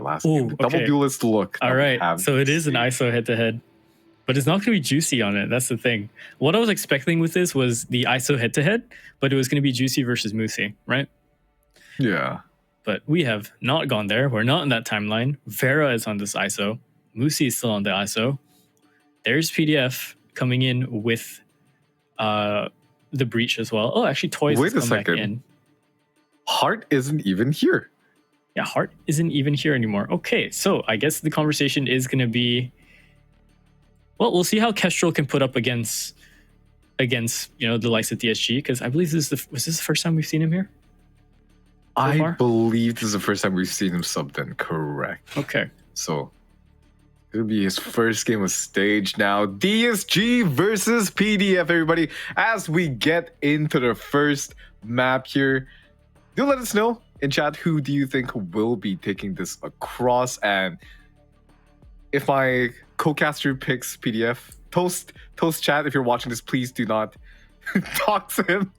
last Ooh, game. The double okay. duelist look. All right, so it is an ISO head-to-head. But it's not going to be juicy on it. That's the thing. What I was expecting with this was the ISO head-to-head, but it was going to be juicy versus Moosey, right? Yeah. But we have not gone there. We're not in that timeline. Vera is on this ISO. Moosey is still on the ISO. There's PDF coming in with the breach as well. Oh, actually, Toys Wait has a come back second. in. Heart isn't even here. Yeah, Heart isn't even here anymore. Okay, so I guess the conversation is going to be, well, we'll see how Kestrel can put up against the likes of DSG, because I believe was this the first time we've seen him here? I far? believe this is the first time we've seen him subbed in. Correct. Okay. So it'll be his first game of stage now. DSG versus PDF, everybody. As we get into the first map here, do let us know in chat who do you think will be taking this across. And if my co-caster picks PDF, toast chat, if you're watching this, please do not talk to him.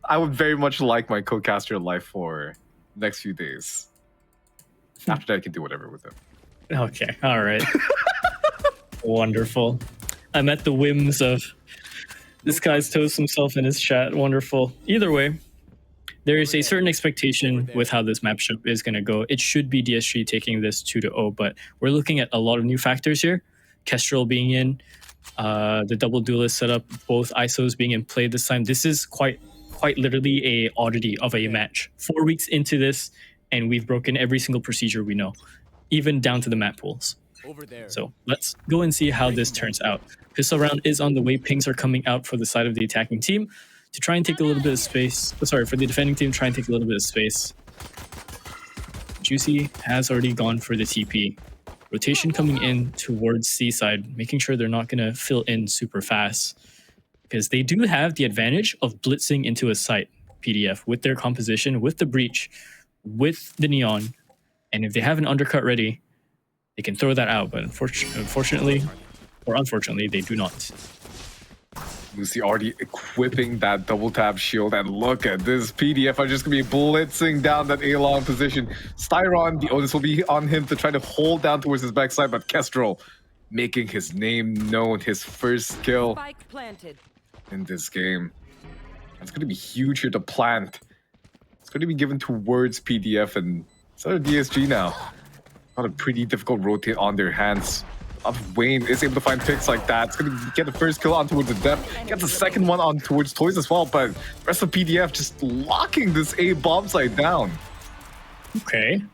I would very much like my co-caster life for the next few days. After that, I can do whatever with him. Okay. All right. Wonderful. I'm at the whims of this guy's toast himself in his chat. Wonderful. Either way, there is a certain expectation with how this matchup is going to go. It should be DSG taking this 2-0, but we're looking at a lot of new factors here. Kestrel being in, the double duelist setup, both ISOs being in play this time. This is quite literally a oddity of a match. 4 weeks into this, and we've broken every single procedure we know, even down to the map pools. So let's go and see how this turns out. Pistol round is on the way. Pings are coming out for the side of the attacking team to try and take a little bit of space. Sorry, for the defending team, try and take a little bit of space. Juicy has already gone for the TP. Rotation coming in towards Seaside, making sure they're not going to fill in super fast, because they do have the advantage of blitzing into a site, PDF, with their composition, with the breach, with the neon. And if they have an undercut ready, they can throw that out. But unfortunately, they do not. Lucy already equipping that double tap shield, and look at this. PDF are just gonna be blitzing down that A-long position. Styron, the onus will be on him to try to hold down towards his backside, but Kestrel making his name known, his first kill in this game. It's gonna be huge here to plant. It's gonna be given towards PDF, and it's under DSG now. Got a pretty difficult rotate on their hands. Wayne is able to find picks like that. It's going to get the first kill on towards the depth. Gets the second one on towards Toys as well, but the rest of PDF just locking this A bomb site down. Okay.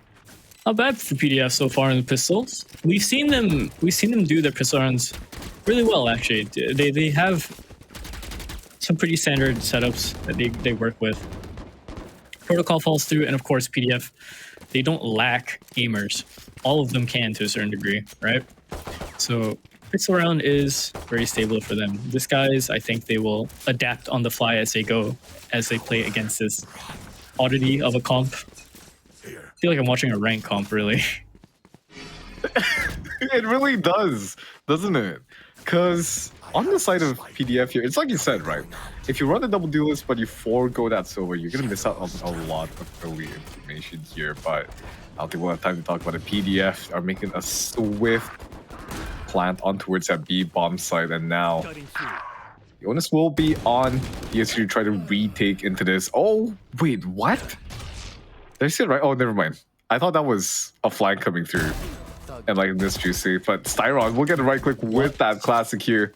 Not bad for PDF so far in the pistols. We've seen them do their pistol rounds really well, actually. They have some pretty standard setups that they work with. Protocol falls through, and of course PDF, they don't lack aimers. All of them can to a certain degree, right? So pixel round is very stable for them. This guys, I think they will adapt on the fly as they go, as they play against this oddity of a comp. I feel like I'm watching a rank comp, really. It really does, doesn't it? Because on the side of PDF here, it's like you said, right? If you run the double duelist but you forego that silver, you're going to miss out on a lot of early information here. But I don't think we'll have time to talk about it. PDF are making a swift plant on towards that B bomb site, and now the onus will be on DSG to try to retake into this. Oh, wait, what? Did I say it right? Oh, never mind. I thought that was a flank coming through. And like this Juicy, but Styron will get a right click with that classic here.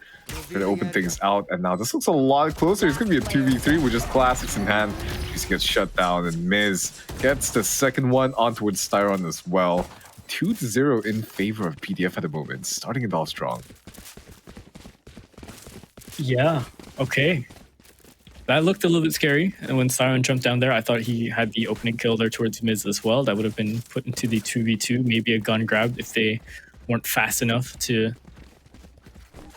Gonna open things out, and now this looks a lot closer. It's gonna be a 2v3 with just classics in hand. Juicy gets shut down, and Miz gets the second one on towards Styron as well. 2-0 in favor of PDF at the moment, starting it off strong. Yeah, okay. That looked a little bit scary, and when Styron jumped down there, I thought he had the opening kill there towards Miz as well. That would have been put into the 2v2, maybe a gun grab if they weren't fast enough to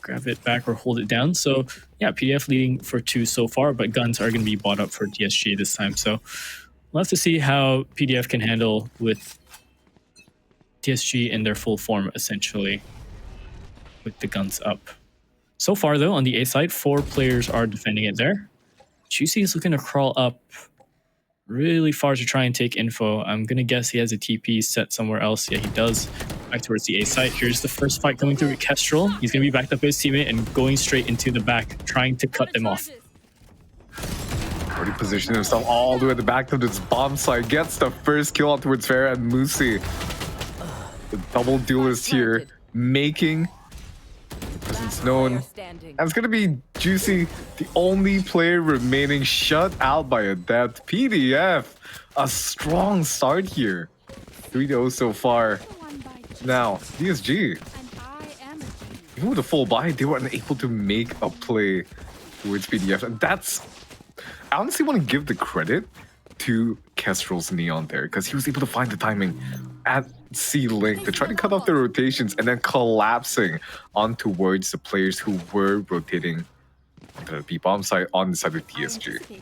grab it back or hold it down. So yeah, PDF leading for 2 so far, but guns are going to be bought up for DSG this time. So we'll have to see how PDF can handle with DSG in their full form, essentially, with the guns up. So far, though, on the A side, 4 players are defending it there. Juicy is looking to crawl up really far to try and take info. I'm gonna guess he has a TP set somewhere else. Yeah, he does. Back towards the A site. Here's the first fight coming through with Kestrel. He's gonna be backed up by his teammate and going straight into the back, trying to cut them off. Already positioned himself all the way at the back of this bomb site. Gets the first kill out towards Farah and Musi. The double duelist here, making presence known. And it's gonna be Juicy, the only player remaining shut out by Adept. PDF, a strong start here. 3-0 so far. Now, VSG, even with a full buy, they were unable to make a play towards PDF. And that's, I honestly want to give the credit to Kestrel's Neon there, because he was able to find the timing at C-Link to try to cut off the rotations and then collapsing on towards the players who were rotating the B-bomb side on the side of TSG.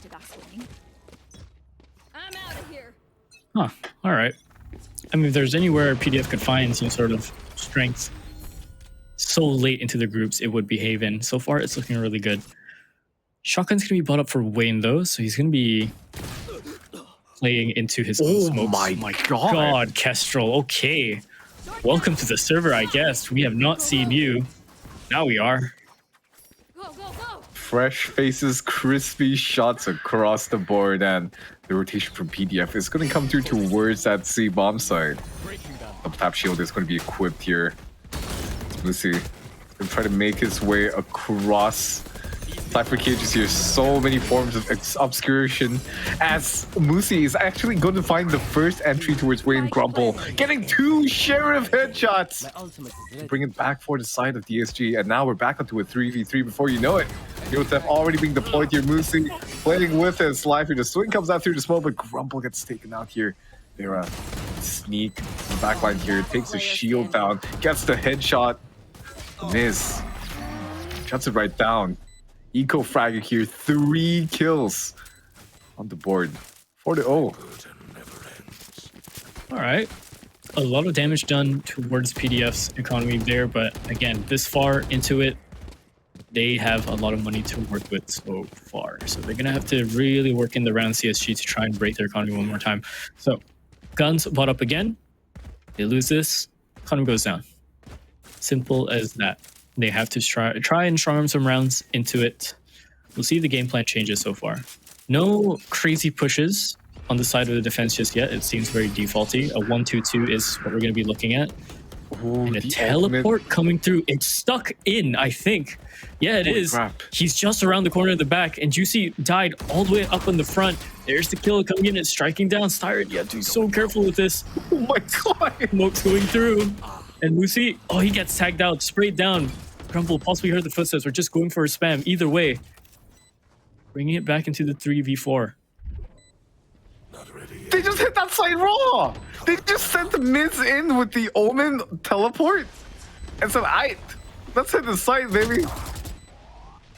Huh, alright. I mean, if there's anywhere PDF could find some sort of strength so late into the groups, it would be Haven. So far, it's looking really good. Shotgun's going to be bought up for Wayne, though, so he's going to be playing into his own smokes. My god, Kestrel, okay. Welcome to the server, I guess. We have not seen you. Now we are. Fresh faces, crispy shots across the board, and the rotation from PDF is going to come through towards that C bomb side. Up top shield is going to be equipped here. Let's see. He's going to try to make his way across Cypher cages here. So many forms of obscuration, as Musi is actually going to find the first entry towards Wayne Grumble, getting 2 Sheriff headshots. Bring it back for the side of DSG, and now we're back onto a 3v3 before you know it. Yotef already being deployed here. Musi playing with his life here. The swing comes out through the smoke, but Grumble gets taken out here. They're sneak in the backline here, takes the shield down, gets the headshot. Miss. Shuts it right down. Eco fragger here, 3 kills on the board. 4-0. Alright. A lot of damage done towards PDF's economy there, but again, this far into it, they have a lot of money to work with so far. So they're going to have to really work in the round CSG to try and break their economy one more time. So, guns bought up again. They lose this, economy goes down. Simple as that. They have to try and strong arm some rounds into it. We'll see the game plan changes so far. No crazy pushes on the side of the defense just yet. It seems very defaulty. A 1-2-2 is what we're going to be looking at. Ooh, and a teleport coming through. It's stuck in, I think. Yeah, it is. Crap. He's just around the corner of the back, and Juicy died all the way up in the front. There's the kill coming in and striking down. Styred, you have to be so careful with this. Oh my god! Smoke's going through. And Lucy, oh, he gets tagged out, sprayed down. Grumble possibly heard the footsteps. We're just going for a spam. Either way, bringing it back into the 3v4. They just hit that side raw! They just sent the mids in with the Omen teleport and said, let's hit the site, baby.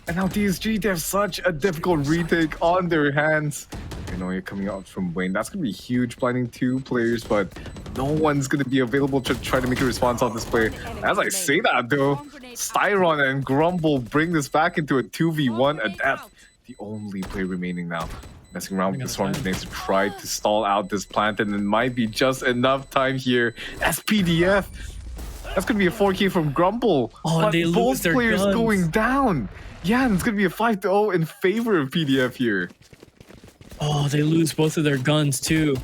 And now DSG, they have such a difficult retake on their hands. You know, you're coming out from Wayne. That's going to be huge, blinding 2 players, but no one's going to be available to try to make a response on this play. As I say that, though, Styron and Grumble bring this back into a 2v1 Adept. The only play remaining now. Messing around with the Swarm Grenades to try to stall out this plant, and it might be just enough time here. SPDF! That's going to be a 4K from Grumble. Oh, but they lose both their players guns. going down. Yeah, and it's going to be a 5-0 in favor of PDF here. Oh, they lose both of their guns too.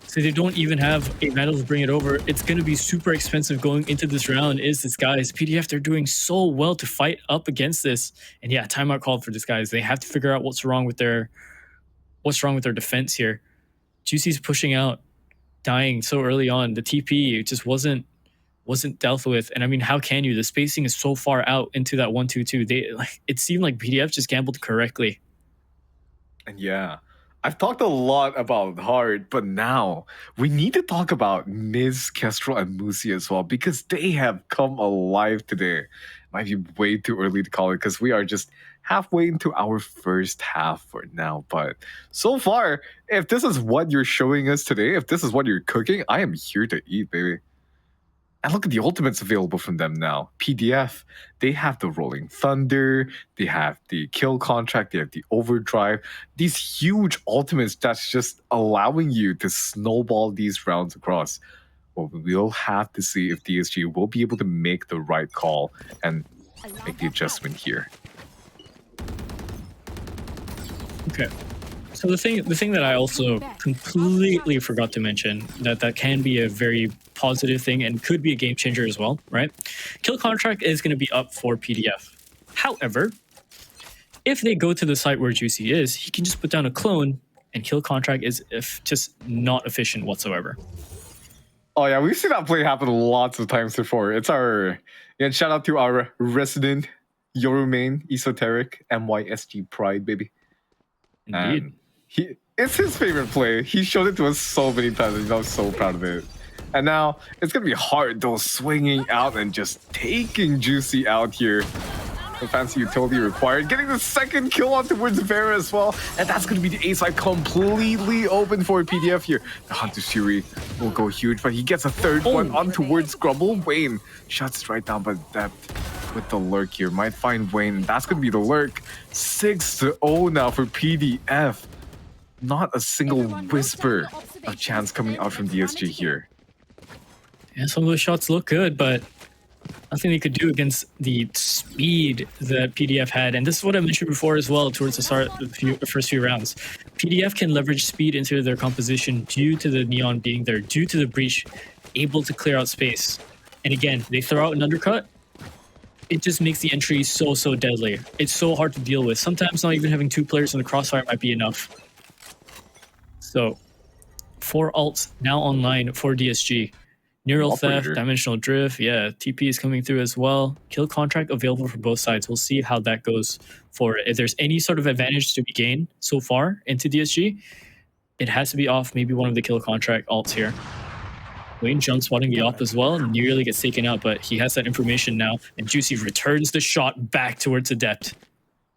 So they don't even have a metal to bring it over. It's going to be super expensive going into this round. Is this guys? PDF, they're doing so well to fight up against this. And yeah, timeout called for this guys. They have to figure out what's wrong with their defense here. Juicy's pushing out, dying so early on. The TP just wasn't dealt with. And I mean, how can you? The spacing is so far out into that 1-2-2. It seemed like PDF just gambled correctly. And yeah, I've talked a lot about Hard, but now we need to talk about Miz, Kestrel, and Musi as well, because they have come alive today. Might be way too early to call it, because we are just halfway into our first half for now. But so far, if this is what you're showing us today, if this is what you're cooking, I am here to eat, baby. And look at the ultimates available from them now. PDF, they have the Rolling Thunder, they have the Kill Contract, they have the Overdrive. These huge ultimates that's just allowing you to snowball these rounds across. Well, we'll have to see if DSG will be able to make the right call and make the adjustment here. Okay. So the thing that I also completely forgot to mention that can be a very positive thing and could be a game changer as well, right? Kill Contract is going to be up for PDF. However, if they go to the site where Juicy is, he can just put down a clone and Kill Contract is just not efficient whatsoever. Oh yeah, we've seen that play happen lots of times before. It's our shout out to our resident Yoru main esoteric MYSG pride baby. Indeed. And it's his favorite play. He showed it to us so many times, and I'm so proud of it. And now it's gonna be hard though, swinging out and just taking Juicy out here. The fancy utility required, getting the second kill on towards Vera as well, and that's gonna be the A side completely open for PDF here. The Hunter Shuri will go huge, but he gets a third one on towards Grumble. Wayne shuts right down, but that with the lurk here might find Wayne. That's gonna be the lurk. 6-0 now for PDF. Not a single whisper of chance coming out from DSG here. Yeah, some of those shots look good, but nothing they could do against the speed that PDF had. And this is what I mentioned before as well towards the start of the first few rounds. PDF can leverage speed into their composition due to the Neon being there, due to the breach, able to clear out space. And again, they throw out an undercut. It just makes the entry so deadly. It's so hard to deal with. Sometimes not even having two players in the crossfire might be enough. So, 4 ults now online for DSG. Neural Theft, Dimensional Drift, yeah, TP is coming through as well. Kill Contract available for both sides. We'll see how that goes for it. If there's any sort of advantage to be gained so far into DSG, it has to be off maybe one of the Kill Contract ults here. Wayne jump spotting the op as well and nearly gets taken out, but he has that information now, and Juicy returns the shot back towards Adept.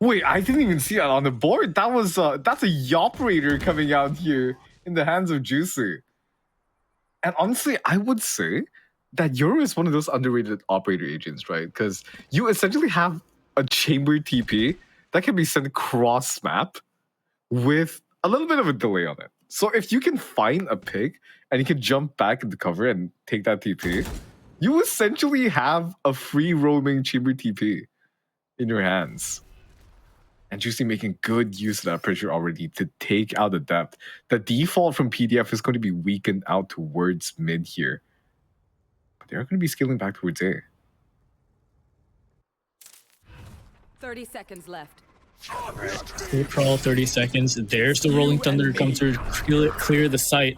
Wait, I didn't even see that on the board. That was that's a operator coming out here in the hands of Juicy. And honestly, I would say that Yoru is one of those underrated operator agents, right? Because you essentially have a chamber TP that can be sent cross map with a little bit of a delay on it. So if you can find a pick and you can jump back into cover and take that TP, you essentially have a free roaming chamber TP in your hands. And Juicy making good use of that pressure already to take out the depth. The default from PDF is going to be weakened out towards mid here. But they're going to be scaling back towards A. 30 seconds left. Full crawl, 30 seconds. There's the Rolling Thunder come through, clear the site.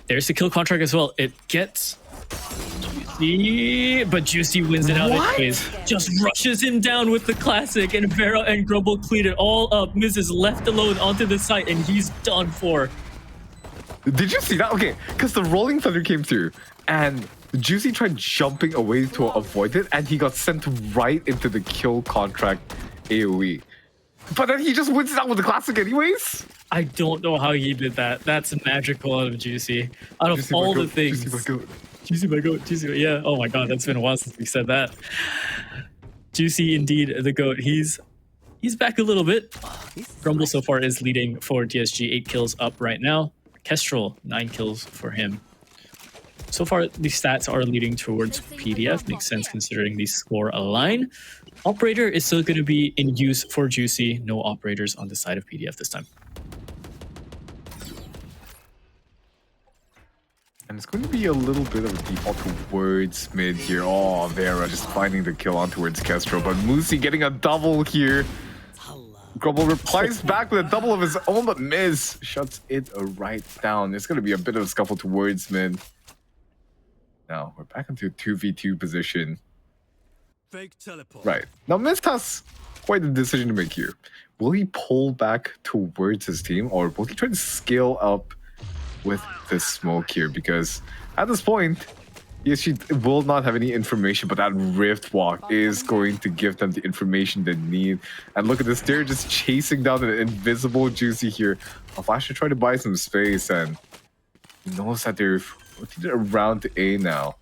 There's the Kill Contract as well. It gets Juicy, but Juicy wins it out anyways. Just rushes him down with the classic, and Vera and Grumble cleaned it all up. Miz is left alone onto the site, and he's done for. Did you see that? Okay, because the Rolling Thunder came through, and Juicy tried jumping away to avoid it, and he got sent right into the Kill Contract AoE. But then he just wins it out with the classic anyways? I don't know how he did that. That's magical out of Juicy. Out of Juicy all my the goat, things. Juicy my goat. Juicy my goat, Juicy my, yeah. Oh my god, that's been a while since we said that. Juicy indeed the goat. He's back a little bit. Grumble so far is leading for DSG, 8 kills up right now. Kestrel, 9 kills for him. So far, the stats are leading towards PDF. Makes sense considering the score align. Operator is still going to be in use for Juicy. No operators on the side of PDF this time. And it's going to be a little bit of a default towards mid here. Oh, Vera just finding the kill on towards Kestrel, but Moosey getting a double here. Grumble replies back with a double of his own, but Miz shuts it right down. It's going to be a bit of a scuffle towards mid. Now, we're back into a 2v2 position. Fake teleport. Right. Now, Miz has quite a decision to make here. Will he pull back towards his team, or will he try to scale up with this smoke here? Because at this point, she will not have any information, but that Rift Walk is going to give them the information they need. And look at this, they're just chasing down an invisible Juicy here. Flash should try to buy some space, and he knows that they're rotated around to A now.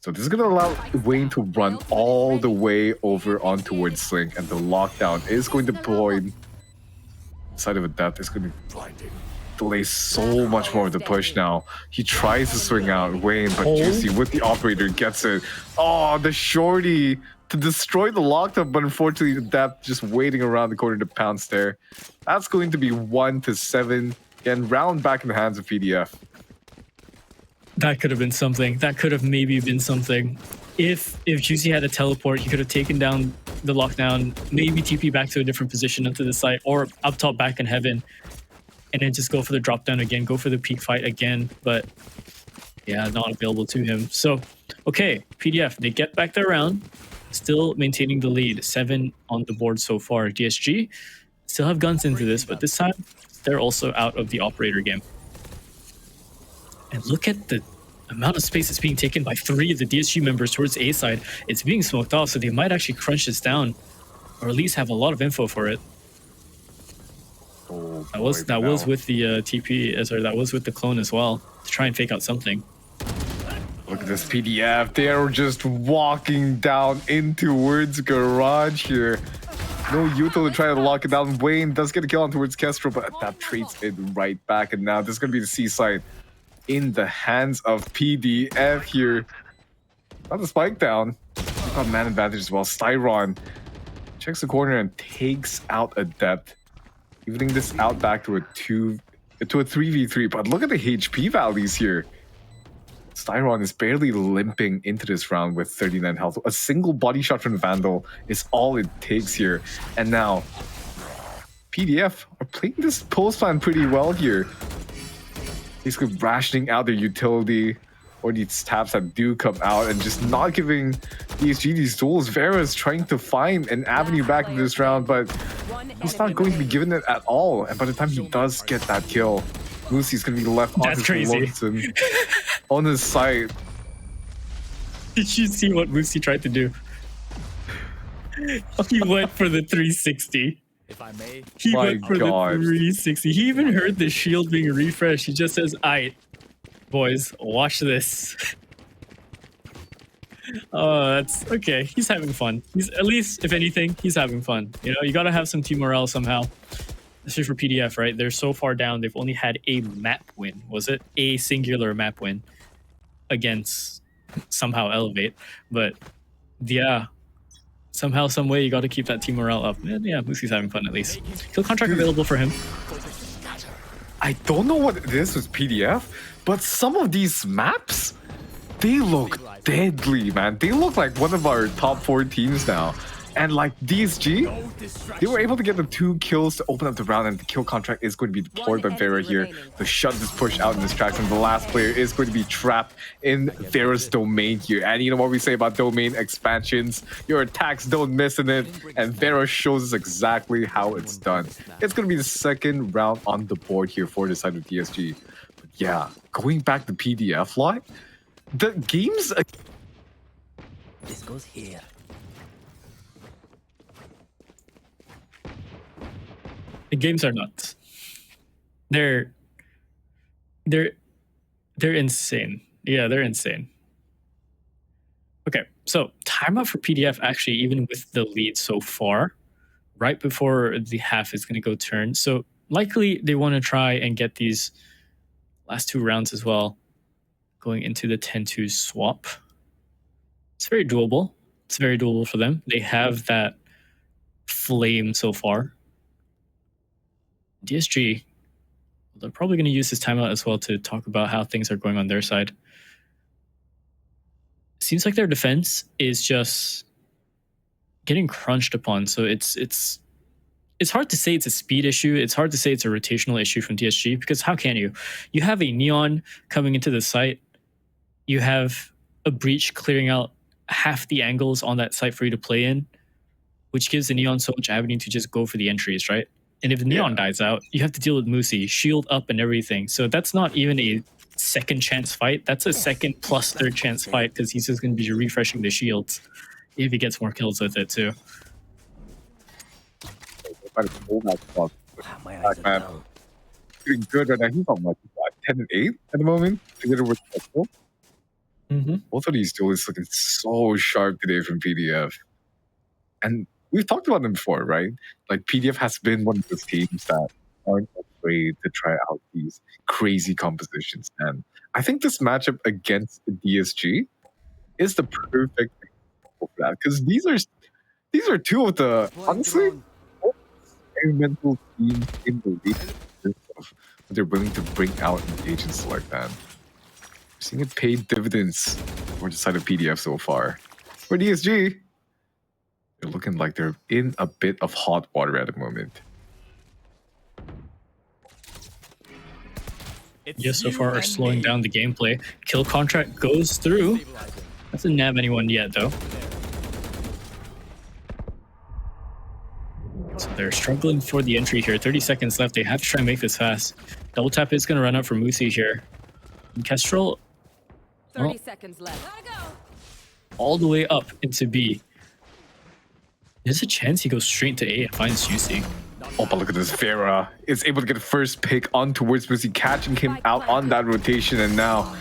So this is going to allow Wayne to run all the way over on towards Slink, and the lockdown is going to deploy side of a depth. It's going to delay so much more of the push now. He tries to swing out Wayne, but Juicy with the operator gets it. Oh, the shorty to destroy the lockdown, but unfortunately the depth just waiting around the corner to pounce there. That's going to be 1-7. Again, round back in the hands of PDF. That could have been something. That could have maybe been something. If Juicy had a teleport, he could have taken down the lockdown, maybe TP back to a different position onto the site, or up top back in heaven, and then just go for the drop down again, go for the peak fight again. But yeah, not available to him. So, okay, PDF, they get back their round, still maintaining the lead. 7 on the board so far. DSG still have guns into this, but this time they're also out of the operator game. And look at the amount of space that's being taken by 3 of the DSG members towards A side. It's being smoked off, so they might actually crunch this down, or at least have a lot of info for it. Oh, that was with the TP, sorry, that was with the clone as well, to try and fake out something. Look at this PDF. They're just walking down in towards Garage here. No util to try to lock it down. Wayne does get a kill on towards Kestrel, but that trades it right back. And now this is going to be the C side in the hands of PDF here. Got the spike down. Got man advantage as well. Styron checks the corner and takes out a depth, evening this out back to a 3v3. But look at the HP values here. Styron is barely limping into this round with 39 health. A single body shot from Vandal is all it takes here. And now PDF are playing this post plan pretty well here. Basically rationing out their utility or these taps that do come out and just not giving ESG these tools. Vera is trying to find an avenue back in this round, but he's not going to be given it at all. And by the time he does get that kill, Lucy's going to be left on his lonesome on his side. Did you see what Lucy tried to do? He went for the 360. If I may. He went for the 360. He even heard the shield being refreshed. He just says, "Aight, boys, watch this." Oh, that's okay. He's having fun. He's, at least, if anything, he's having fun. You know, you gotta have some team morale somehow. Especially for PDF, right? They're so far down. They've only had a map win. Was it a singular map win against somehow Elevate? But yeah. Somehow, some way, you got to keep that team morale up. And yeah, Lucy's having fun at least. Kill contract available for him. I don't know what it is with PDF, but some of these maps, they look deadly, man. They look like one of our top 4 teams now. And like DSG, they were able to get the 2 kills to open up the round, and the kill contract is going to be deployed by Vera here to shut this push out in this track. And the last player is going to be trapped in Vera's domain here. And you know what we say about domain expansions? Your attacks don't miss in it, and Vera shows us exactly how it's done. It's going to be the 2nd round on the board here for the side of DSG. But yeah, going back to PDF line, the games... This goes here. The games are nuts. They're insane. Yeah, they're insane. Okay, so timeout for PDF actually, even with the lead so far, right before the half is going to go turn. So likely they want to try and get these last 2 rounds as well, going into the 10-2 swap. It's very doable. It's very doable for them. They have that flame so far. DSG, they're probably going to use this timeout as well to talk about how things are going on their side. Seems like their defense is just getting crunched upon. So it's hard to say it's a speed issue. It's hard to say it's a rotational issue from DSG, because how can you? You have a Neon coming into the site. You have a Breach clearing out half the angles on that site for you to play in, which gives the Neon so much avenue to just go for the entries, right? And if Neon dies out, you have to deal with Moosey, shield up and everything. So that's not even a 2nd chance fight. That's a 2nd plus 3rd chance fight, because he's just going to be refreshing the shields if he gets more kills with it too. My eyes are dull. Doing good right now. He's on like 10-8 at the moment, together with Kestrel. Both of these duelists looking so sharp today from PDF. And we've talked about them before, right? Like PDF has been one of those teams that aren't afraid to try out these crazy compositions. And I think this matchup against the DSG is the perfect example for that. Because these are two of the honestly most experimental teams in the league of what they're willing to bring out in agents like that. We're seeing it pay dividends for the side of PDF so far. For DSG, they're looking like they're in a bit of hot water at the moment. Yes, so far are slowing down the gameplay. Kill contract goes through. Doesn't nab anyone yet, though. So they're struggling for the entry here. 30 seconds left. They have to try and make this fast. Double tap is going to run out for Musi here. And Kestrel 30 seconds left. all the way up into B. There's a chance he goes straight to A and finds Juicy. Oh, but look at this. Vera is able to get the first pick on towards Musi, catching him out on that rotation, and now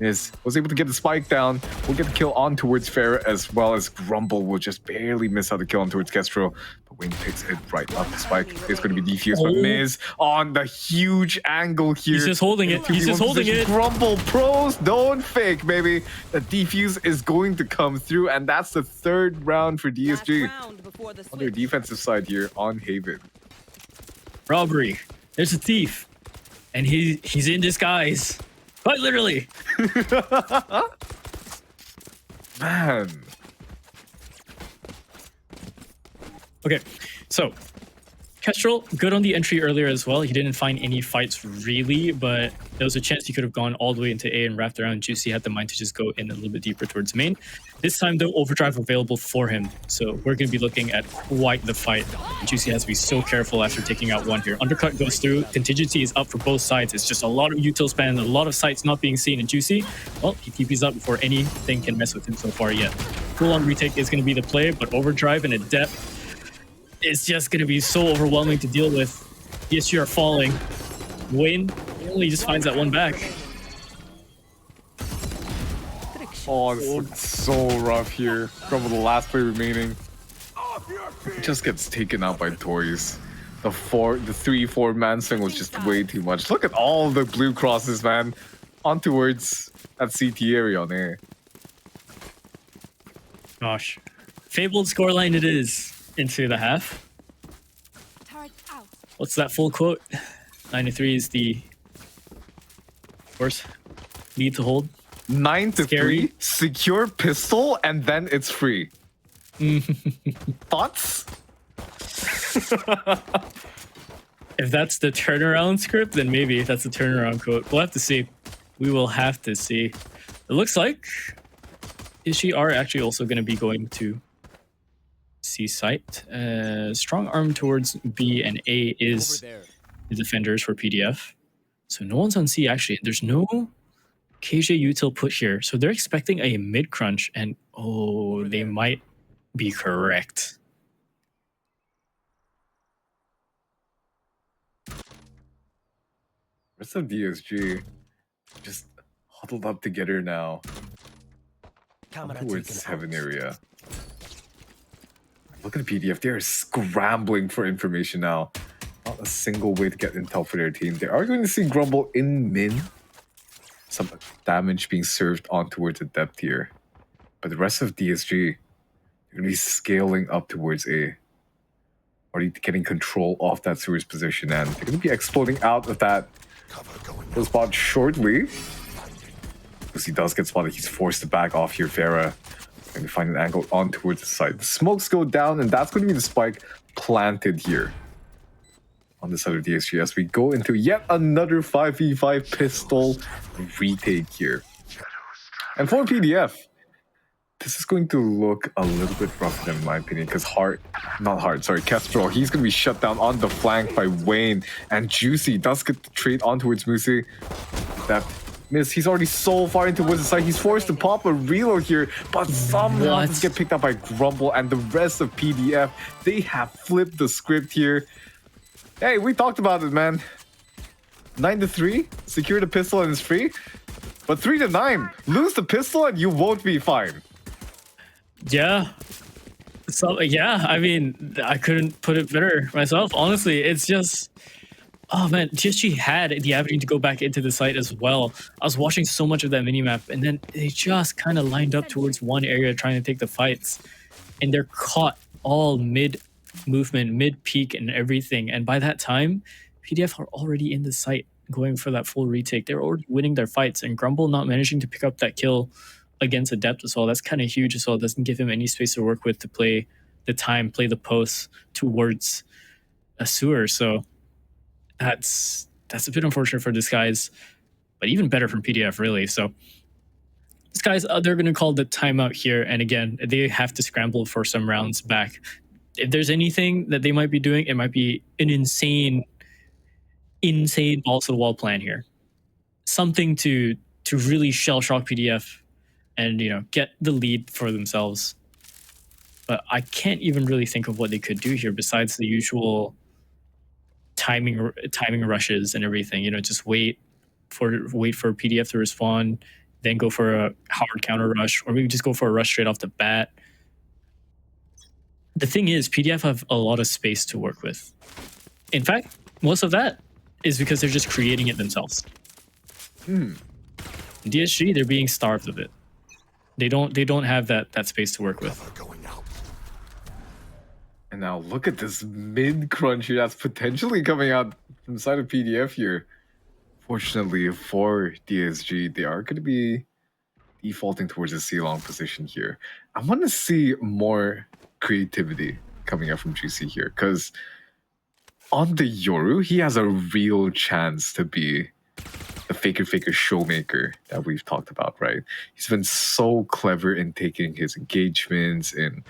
was able to get the spike down. We'll get the kill on towards Farah, as well as Grumble will just barely miss out the kill on towards Kestrel. But Wayne picks it right up. The spike is going to be defused, but Miz on the huge angle here. He's just holding it. He's just holding it. Grumble pros don't fake, baby. The defuse is going to come through, and that's the third round for DSG. On their defensive side here on Haven. Robbery. There's a thief. And he's in disguise. Quite literally. Man. Okay, so Kestrel, good on the entry earlier as well. He didn't find any fights really, but there was a chance he could have gone all the way into A and wrapped around. Juicy had the mind to just go in a little bit deeper towards main. This time, though, overdrive available for him. So we're going to be looking at quite the fight. Juicy has to be so careful after taking out one here. Undercut goes through. Contingency is up for both sides. It's just a lot of util span, a lot of sights not being seen. And Juicy, well, he TP's up before anything can mess with him so far yet. Full-on retake is going to be the play, but overdrive and a depth, it's just going to be so overwhelming to deal with. DSG are falling. Wayne only just finds that one back. Oh, this looks so rough here. From the last play remaining. It just gets taken out by toys. The 3-4 man swing was just way too much. Look at all the blue crosses, man. On towards that CT area on there. Gosh. Fabled scoreline it is. Into the half. What's that full quote? 9-3 is the, of course, lead to hold. 9-3, secure pistol, and then it's free. Thoughts? If that's the turnaround script, then maybe that's the turnaround quote. We'll have to see. We will have to see. It looks like Ishi are actually also going to be going to C site. Strong arm towards B and A is the defenders for PDF. So no one's on C actually. There's no KJ util put here. So they're expecting a mid crunch, and oh, they might be correct. Rest of DSG just huddled up together now. Towards heaven area. Look at the PDF. They're scrambling for information now. Not a single way to get intel for their team. They are going to see Grumble in min. Some damage being served on towards the depth here. But the rest of DSG, they're going to be scaling up towards A. Already getting control of that sewers position, and they're going to be exploding out of that spot shortly. Because he does get spotted, he's forced to back off here. Farah going to find an angle on towards the side. The smokes go down, and that's going to be the spike planted here on the side of DSG as we go into yet another 5v5 pistol retake here. And for PDF, this is going to look a little bit rougher in my opinion, because Kestrel, he's going to be shut down on the flank by Wayne, and Juicy does get the trade on towards Musi. That miss, he's already so far into the side, he's forced to pop a reload here, but somehow just get picked up by Grumble, and the rest of PDF, they have flipped the script here. Hey, we talked about it, man. 9-3, secure the pistol and it's free. But 3 to 9, lose the pistol and you won't be fine. Yeah. So yeah, I mean, I couldn't put it better myself. Honestly, it's just, oh man, TSG had the avenue to go back into the site as well. I was watching so much of that minimap, and then they just kind of lined up towards one area trying to take the fights, and they're caught all mid movement, mid peak, and everything. And by that time, PDF are already in the site, going for that full retake. They're already winning their fights, and Grumble not managing to pick up that kill against Adept as well. That's kind of huge as well. It doesn't give him any space to work with to play the time, play the post towards a sewer. So that's a bit unfortunate for this guys, but even better from PDF really. So these guys, they're going to call the timeout here, and again, they have to scramble for some rounds back. If there's anything that they might be doing, it might be an insane balls to the wall plan here, something to really shell shock PDF and get the lead for themselves. But I can't even really think of what they could do here besides the usual timing rushes and everything. Just wait for PDF to respond, then go for a hard counter rush, or maybe just go for a rush straight off the bat. The thing is, PDF have a lot of space to work with. In fact, most of that is because they're just creating it themselves. DSG, they're being starved of it. They don't have that space to work with. And now look at this mid crunch here that's potentially coming out from the side of PDF here. Fortunately for DSG, they are going to be defaulting towards a C-long position here. I want to see more creativity coming out from GC here, because on the Yoru, he has a real chance to be the faker showmaker that we've talked about, right? He's been so clever in taking his engagements, in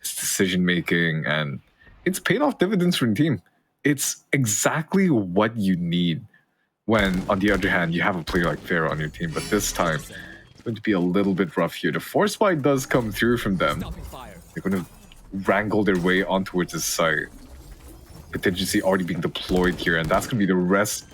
his decision making, and it's paid off dividends for the team. It's exactly what you need when, on the other hand, you have a player like Pharaoh on your team, but this time it's going to be a little bit rough here. The force fight does come through from them. They're going to wrangle their way on towards this site. Contingency already being deployed here, and that's going to be the rest.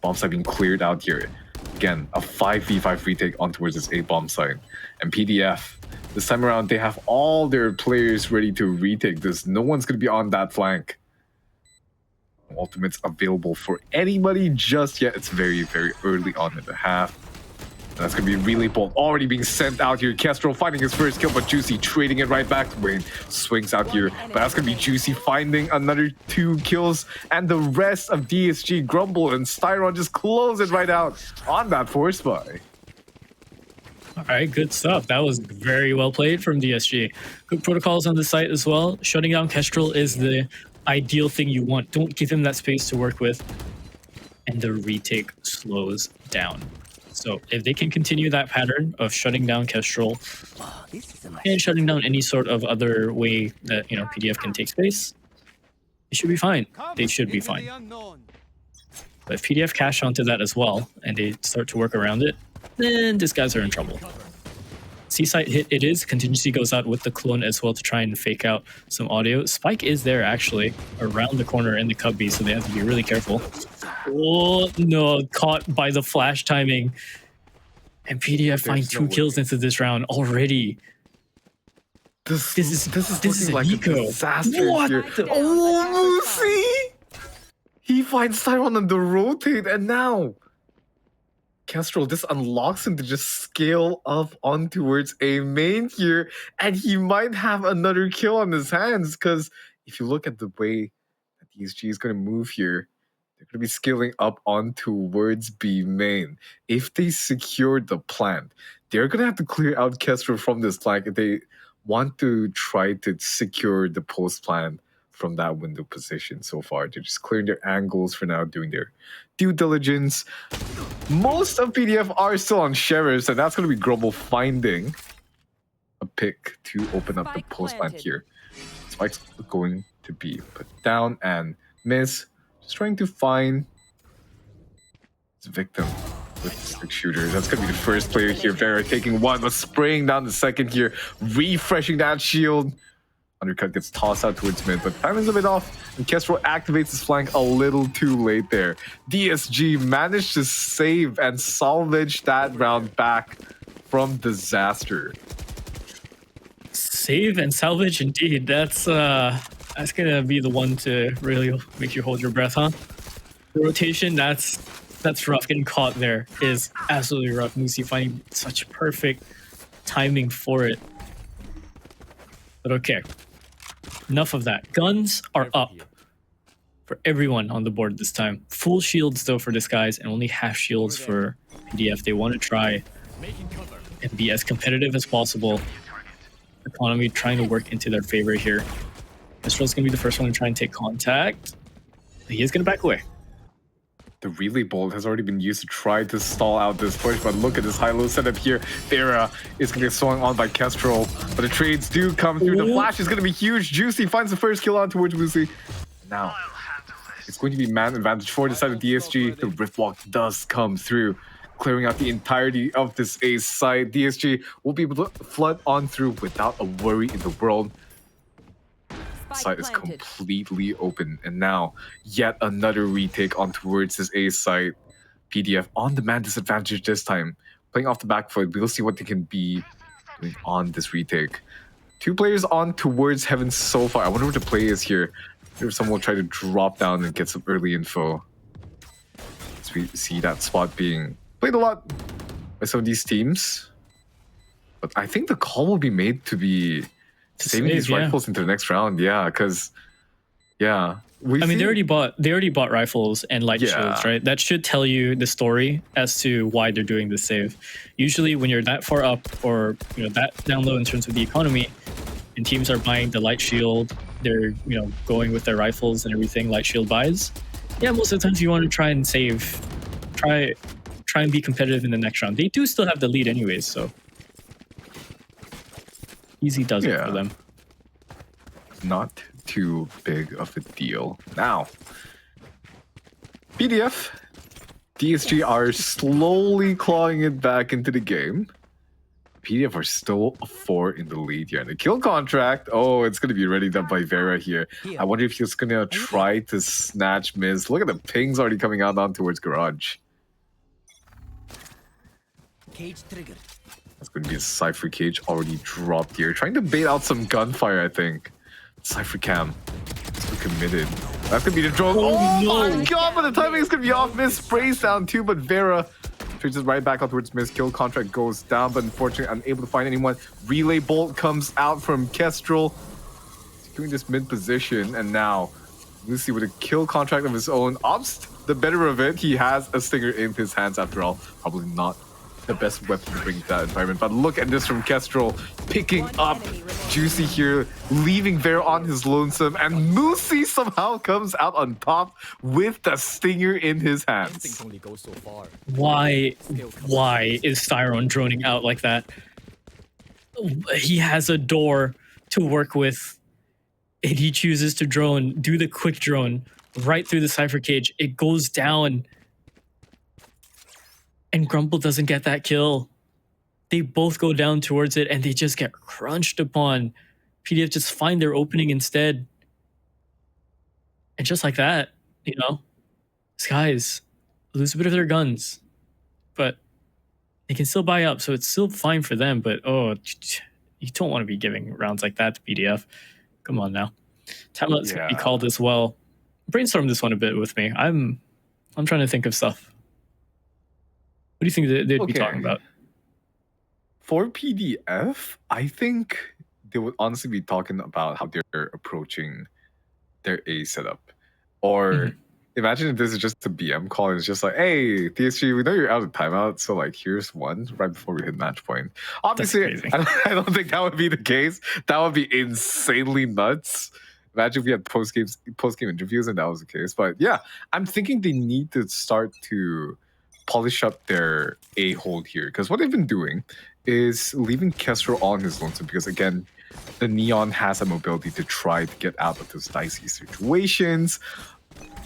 Bomb site being cleared out here. Again, a 5v5 retake on towards this A-bomb site. And PDF, this time around, they have all their players ready to retake this. No one's going to be on that flank. Ultimates available for anybody just yet. It's very, very early on in the half. That's going to be really bold. Already being sent out here. Kestrel finding his first kill, but Juicy trading it right back. Wayne swings out here. But that's going to be Juicy finding another 2 kills. And the rest of DSG, Grumble and Styron just close it right out on that force buy. All right, good stuff. That was very well played from DSG. Good protocols on the site as well. Shutting down Kestrel is the ideal thing you want. Don't give him that space to work with. And the retake slows down. So if they can continue that pattern of shutting down Kestrel and shutting down any sort of other way that PDF can take space, it should be fine. They should be fine. But if PDF cash onto that as well and they start to work around it, then these guys are in trouble. C-site hit it is. Contingency goes out with the clone as well to try and fake out some audio. Spike is there actually around the corner in the cubby, so they have to be really careful. Oh no, caught by the flash timing. And PDF find 2 kills into this round already. This is looking like Nico. a disaster What here. the- Oh, see? He finds Styron on the rotate, and now Kestrel, this unlocks him to just scale up on towards a main here, and he might have another kill on his hands, because if you look at the way that DSG is going to move here, they're going to be scaling up on towards B main. If they secure the plant, they're going to have to clear out Kestrel from this flank if they want to try to secure the post plant from that window position. So far, they're just clearing their angles for now, doing their due diligence. Most of PDF are still on sheriffs, and that's going to be Grumble finding a pick to open up the post plant here. Spike's going to be put down, and Miss just trying to find his victim with the 6 shooters. That's going to be the first player here. Vera taking 1, but spraying down the second here, refreshing that shield. Undercut gets tossed out towards mid, but timing's a bit off, and Kestrel activates his flank a little too late there. DSG managed to save and salvage that round back from disaster. Save and salvage, indeed. That's gonna be the one to really make you hold your breath, huh? The rotation, that's rough. Getting caught there is absolutely rough. MYSG finding such perfect timing for it. But okay, enough of that. Guns are up for everyone on the board this time. Full shields though for Disguise, and only half shields for PDF. They want to try and be as competitive as possible. Economy trying to work into their favor here. Kestrel's gonna be the first one to try and take contact. He is gonna back away. The relay bolt has already been used to try to stall out this push, but look at this high-low setup here. Thera is going to get swung on by Kestrel, but the trades do come through. The flash is going to be huge. Juicy finds the first kill on towards MYSG. Now, it's going to be man advantage for the side of DSG. The Riftwalk does come through, clearing out the entirety of this ace side. DSG will be able to flood on through without a worry in the world. Side is completely open, and now yet another retake on towards this A side. PDF on the man disadvantage this time, playing off the back foot. We'll see what they can be doing on this retake. 2 players on towards heaven so far. I wonder what the play is here. If someone will try to drop down and get some early info. So we see that spot being played a lot by some of these teams, but I think the call will be made to be saving these rifles into the next round. Yeah, because I mean, they already bought rifles and light shields, right? That should tell you the story as to why they're doing this save. Usually when you're that far up, or that down low in terms of the economy, and teams are buying the light shield, they're going with their rifles and everything, light shield buys. Yeah, most of the times you want to try and save, try and be competitive in the next round. They do still have the lead anyways, so easy does it for them. Not too big of a deal. Now, PDF, DSG are slowly clawing it back into the game. PDF are still 4 in the lead here. And the kill contract, it's going to be readied up by Vera here. I wonder if he's going to try to snatch Miz. Look at the pings already coming out on towards Garage. Cage triggered. That's going to be a Cypher Cage already dropped here. Trying to bait out some gunfire, I think. Cypher Cam. So committed. That's going to be the drone. Oh no! My god, but the timing is going to be off. Miz sprays down too, but Vera trades it right back out towards Miz. Kill contract goes down, but unfortunately unable to find anyone. Relay bolt comes out from Kestrel. Securing this mid position, and now Lucy with a kill contract of his own opts the better of it. He has a stinger in his hands after all. Probably not the best weapon to bring to that environment, but look at this from Kestrel, picking up Juicy here, leaving Vera on his lonesome, and MYSG somehow comes out on top with the stinger in his hands. Why is Styron droning out like that? He has a door to work with, and he chooses to do the quick drone right through the Cypher Cage. It goes down, and Grumble doesn't get that kill. They both go down towards it, and they just get crunched upon. PDF just find their opening instead. And just like that, Skies lose a bit of their guns. But they can still buy up, so it's still fine for them. But, you don't want to be giving rounds like that to PDF. Come on now. Timeout's going to be called as well. Brainstorm this one a bit with me. I'm trying to think of stuff. What do you think they'd be talking about? For PDF, I think they would honestly be talking about how they're approaching their A setup. Or imagine if this is just a BM call and it's just like, hey, DSG, we know you're out of timeout, so here's one right before we hit match point. Obviously, I don't think that would be the case. That would be insanely nuts. Imagine if we had post-game interviews and that was the case. But yeah, I'm thinking they need to start to polish up their A hold here, because what they've been doing is leaving Kestrel on his lonesome, because again, the Neon has a mobility to try to get out of those dicey situations.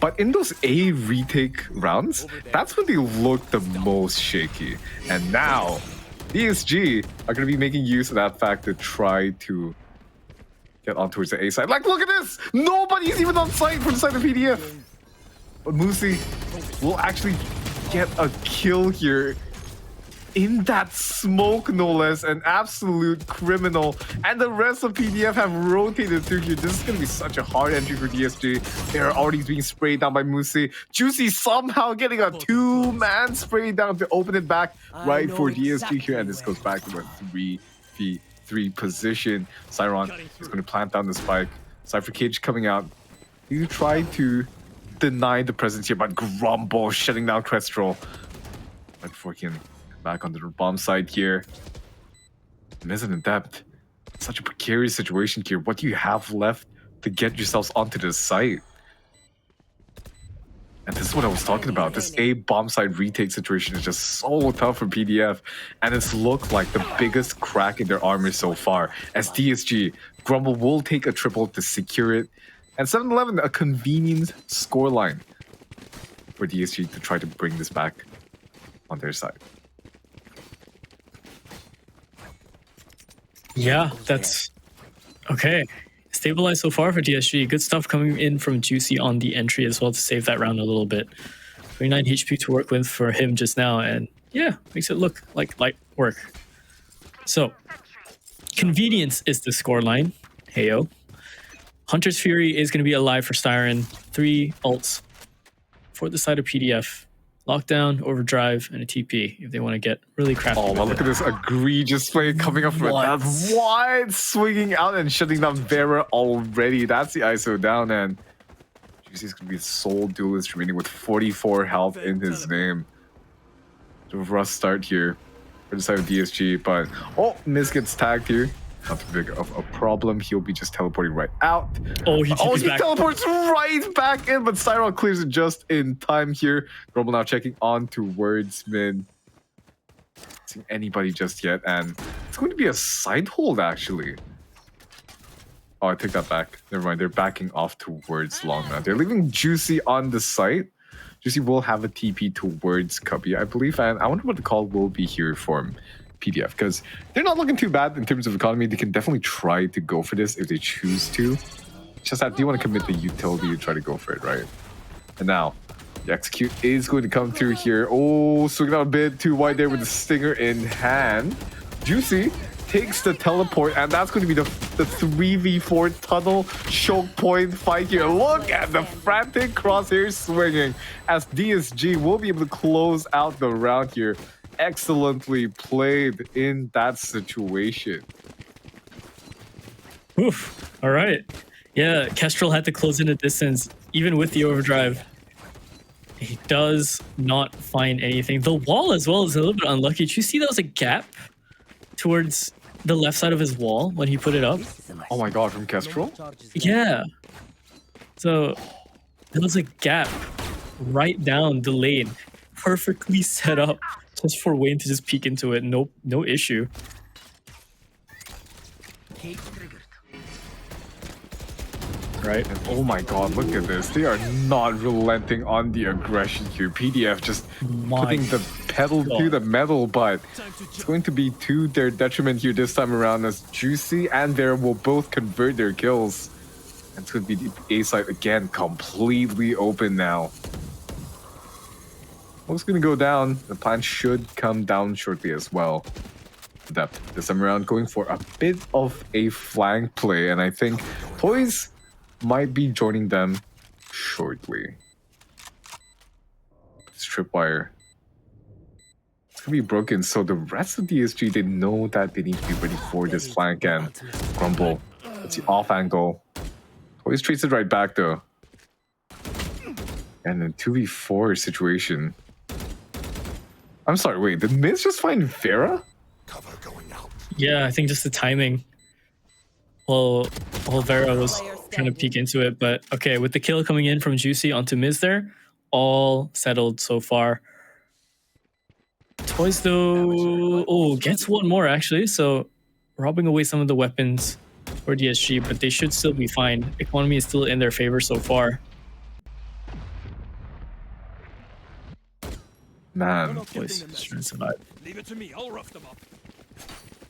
But in those A retake rounds, that's when they look the most shaky. And now, DSG are going to be making use of that fact to try to get on towards the A side. Like, look at this! Nobody's even on site for the side of PDF. But Musi will actually get a kill here. In that smoke, no less, an absolute criminal. And the rest of PDF have rotated through here. This is going to be such a hard entry for DSG. They're already being sprayed down by Musi. Juicy somehow getting a 2-man spray down to open it back right for DSG here. And this goes back to a 3v3 position. Siron is going to plant down the spike. Cypher Cage coming out. You try to deny the presence here, but Grumble shutting down Crestral. Right before he can back onto the bomb side here. Miz and Adept. Such a precarious situation here. What do you have left to get yourselves onto this site? And this is what I was talking about. This A bomb side retake situation is just so tough for PDF. And it's looked like the biggest crack in their armor so far. As DSG, Grumble will take a triple to secure it. And 7-11, a convenient scoreline for DSG to try to bring this back on their side. Yeah, that's okay. Stabilized so far for DSG. Good stuff coming in from Juicy on the entry as well to save that round a little bit. 29 HP to work with for him just now, and yeah, makes it look like light work. So, convenience is the scoreline. Heyo. Hunter's Fury is going to be alive for Styron. 3 ults for the side of PDF. Lockdown, overdrive, and a TP if they want to get really crafty. Oh, well, look at this egregious play coming up from it. That's wide swinging out and shutting down Vera already. That's the ISO down, and Juicy's going to be the sole duelist remaining with 44 health in his name. A rough start here for the side of DSG, but oh, Miz gets tagged here. Not too big of a problem. He'll be just teleporting right out. Oh, he teleports right back in, but Cyril clears it just in time here. Grumble now checking on towards mid. Not seeing anybody just yet, and it's going to be a side hold actually. Oh, I take that back. Never mind. They're backing off towards long now. They're leaving Juicy on the site. Juicy will have a TP towards Cubby, I believe, and I wonder what the call will be here for PDF, because they're not looking too bad in terms of economy. They can definitely try to go for this if they choose to. Just that, do you want to commit the utility to try to go for it, right? And now, the execute is going to come through here. Oh, swinging out a bit too wide there with the stinger in hand. Juicy takes the teleport, and that's going to be the 3v4 tunnel choke point fight here. Look at the frantic crosshair swinging as DSG will be able to close out the round here. Excellently played in that situation. Oof. All right. Yeah, Kestrel had to close in a distance, even with the overdrive. He does not find anything. The wall as well is a little bit unlucky. Did you see there was a gap towards the left side of his wall when he put it up? Oh my god, from Kestrel? Yeah. So there was a gap right down the lane, perfectly set up just for Wayne to just peek into it. No issue. Right. And oh my god, look at this. They are not relenting on the aggression here. PDF just putting the pedal to the metal, but it's going to be to their detriment here this time around as Juicy and Vera will both convert their kills. And it's going to be the A side again, completely open now. What's going to go down? The plan should come down shortly as well. Depth this time around going for a bit of a flank play, and I think Toys might be joining them shortly. This tripwire, it's gonna be broken, so the rest of DSG, they know that they need to be ready for this flank, and Grumble, it's the off angle. Toys treats it right back though. And then 2v4 situation. I'm sorry, wait, did Miz just find Vera? Yeah, I think just the timing. Well, Vera was trying to peek into it, but okay, with the kill coming in from Juicy onto Miz there, all settled so far. Toys though, gets one more actually, so robbing away some of the weapons for DSG, but they should still be fine. Economy is still in their favor so far. Man, Toys just trying to survive. Leave it to me. I'll rough them up.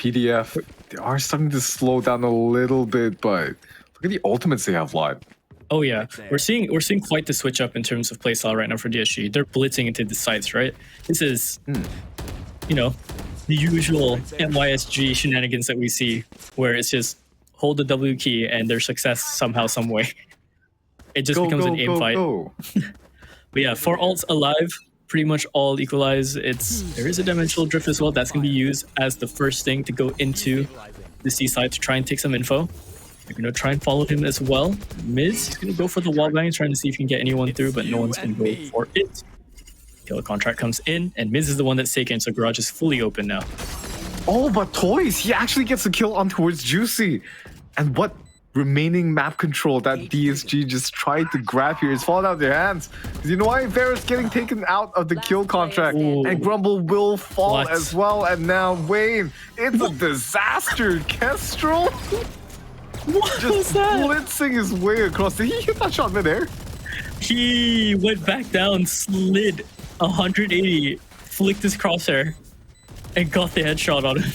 PDF, they are starting to slow down a little bit, but look at the ultimates they have live. Oh yeah, we're seeing quite the switch up in terms of playstyle right now for DSG. They're blitzing into the sites, right? This is, you know, the usual MYSG shenanigans that we see, where it's just hold the W key and their success somehow, some way. It just becomes an aim fight. But yeah, 4 alts alive, pretty much all equalize. There is a dimensional drift as well. That's gonna be used as the first thing to go into the C side to try and take some info. They're gonna try and follow him as well. MYSG is gonna go for the wall bang, trying to see if he can get anyone through, but no one's gonna go for it. Killer contract comes in, and MYSG is the one that's taken, so garage is fully open now. Oh, but Toys, he actually gets a kill on towards Juicy. And what remaining map control that DSG just tried to grab here is falling out of their hands. Because you know why? Varus getting taken out of the kill contract. Ooh. And Grumble will fall What? as well. And now Wayne, it's a disaster. Kestrel What was just that? blitzing his way across. Did he hit that shot midair? He went back down, slid 180, flicked his crosshair, and got the headshot on him.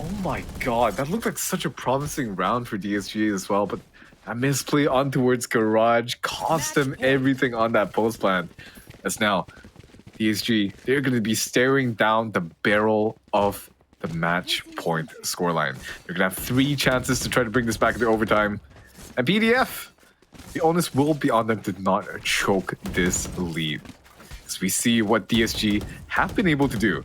Oh my god, that looked like such a promising round for DSG as well, but that misplay on towards Garage cost them everything on that post plan. As now, DSG, they're going to be staring down the barrel of the match point scoreline. They're going to have 3 chances to try to bring this back into overtime. And PDF, the onus will be on them to not choke this lead. As we see what DSG have been able to do.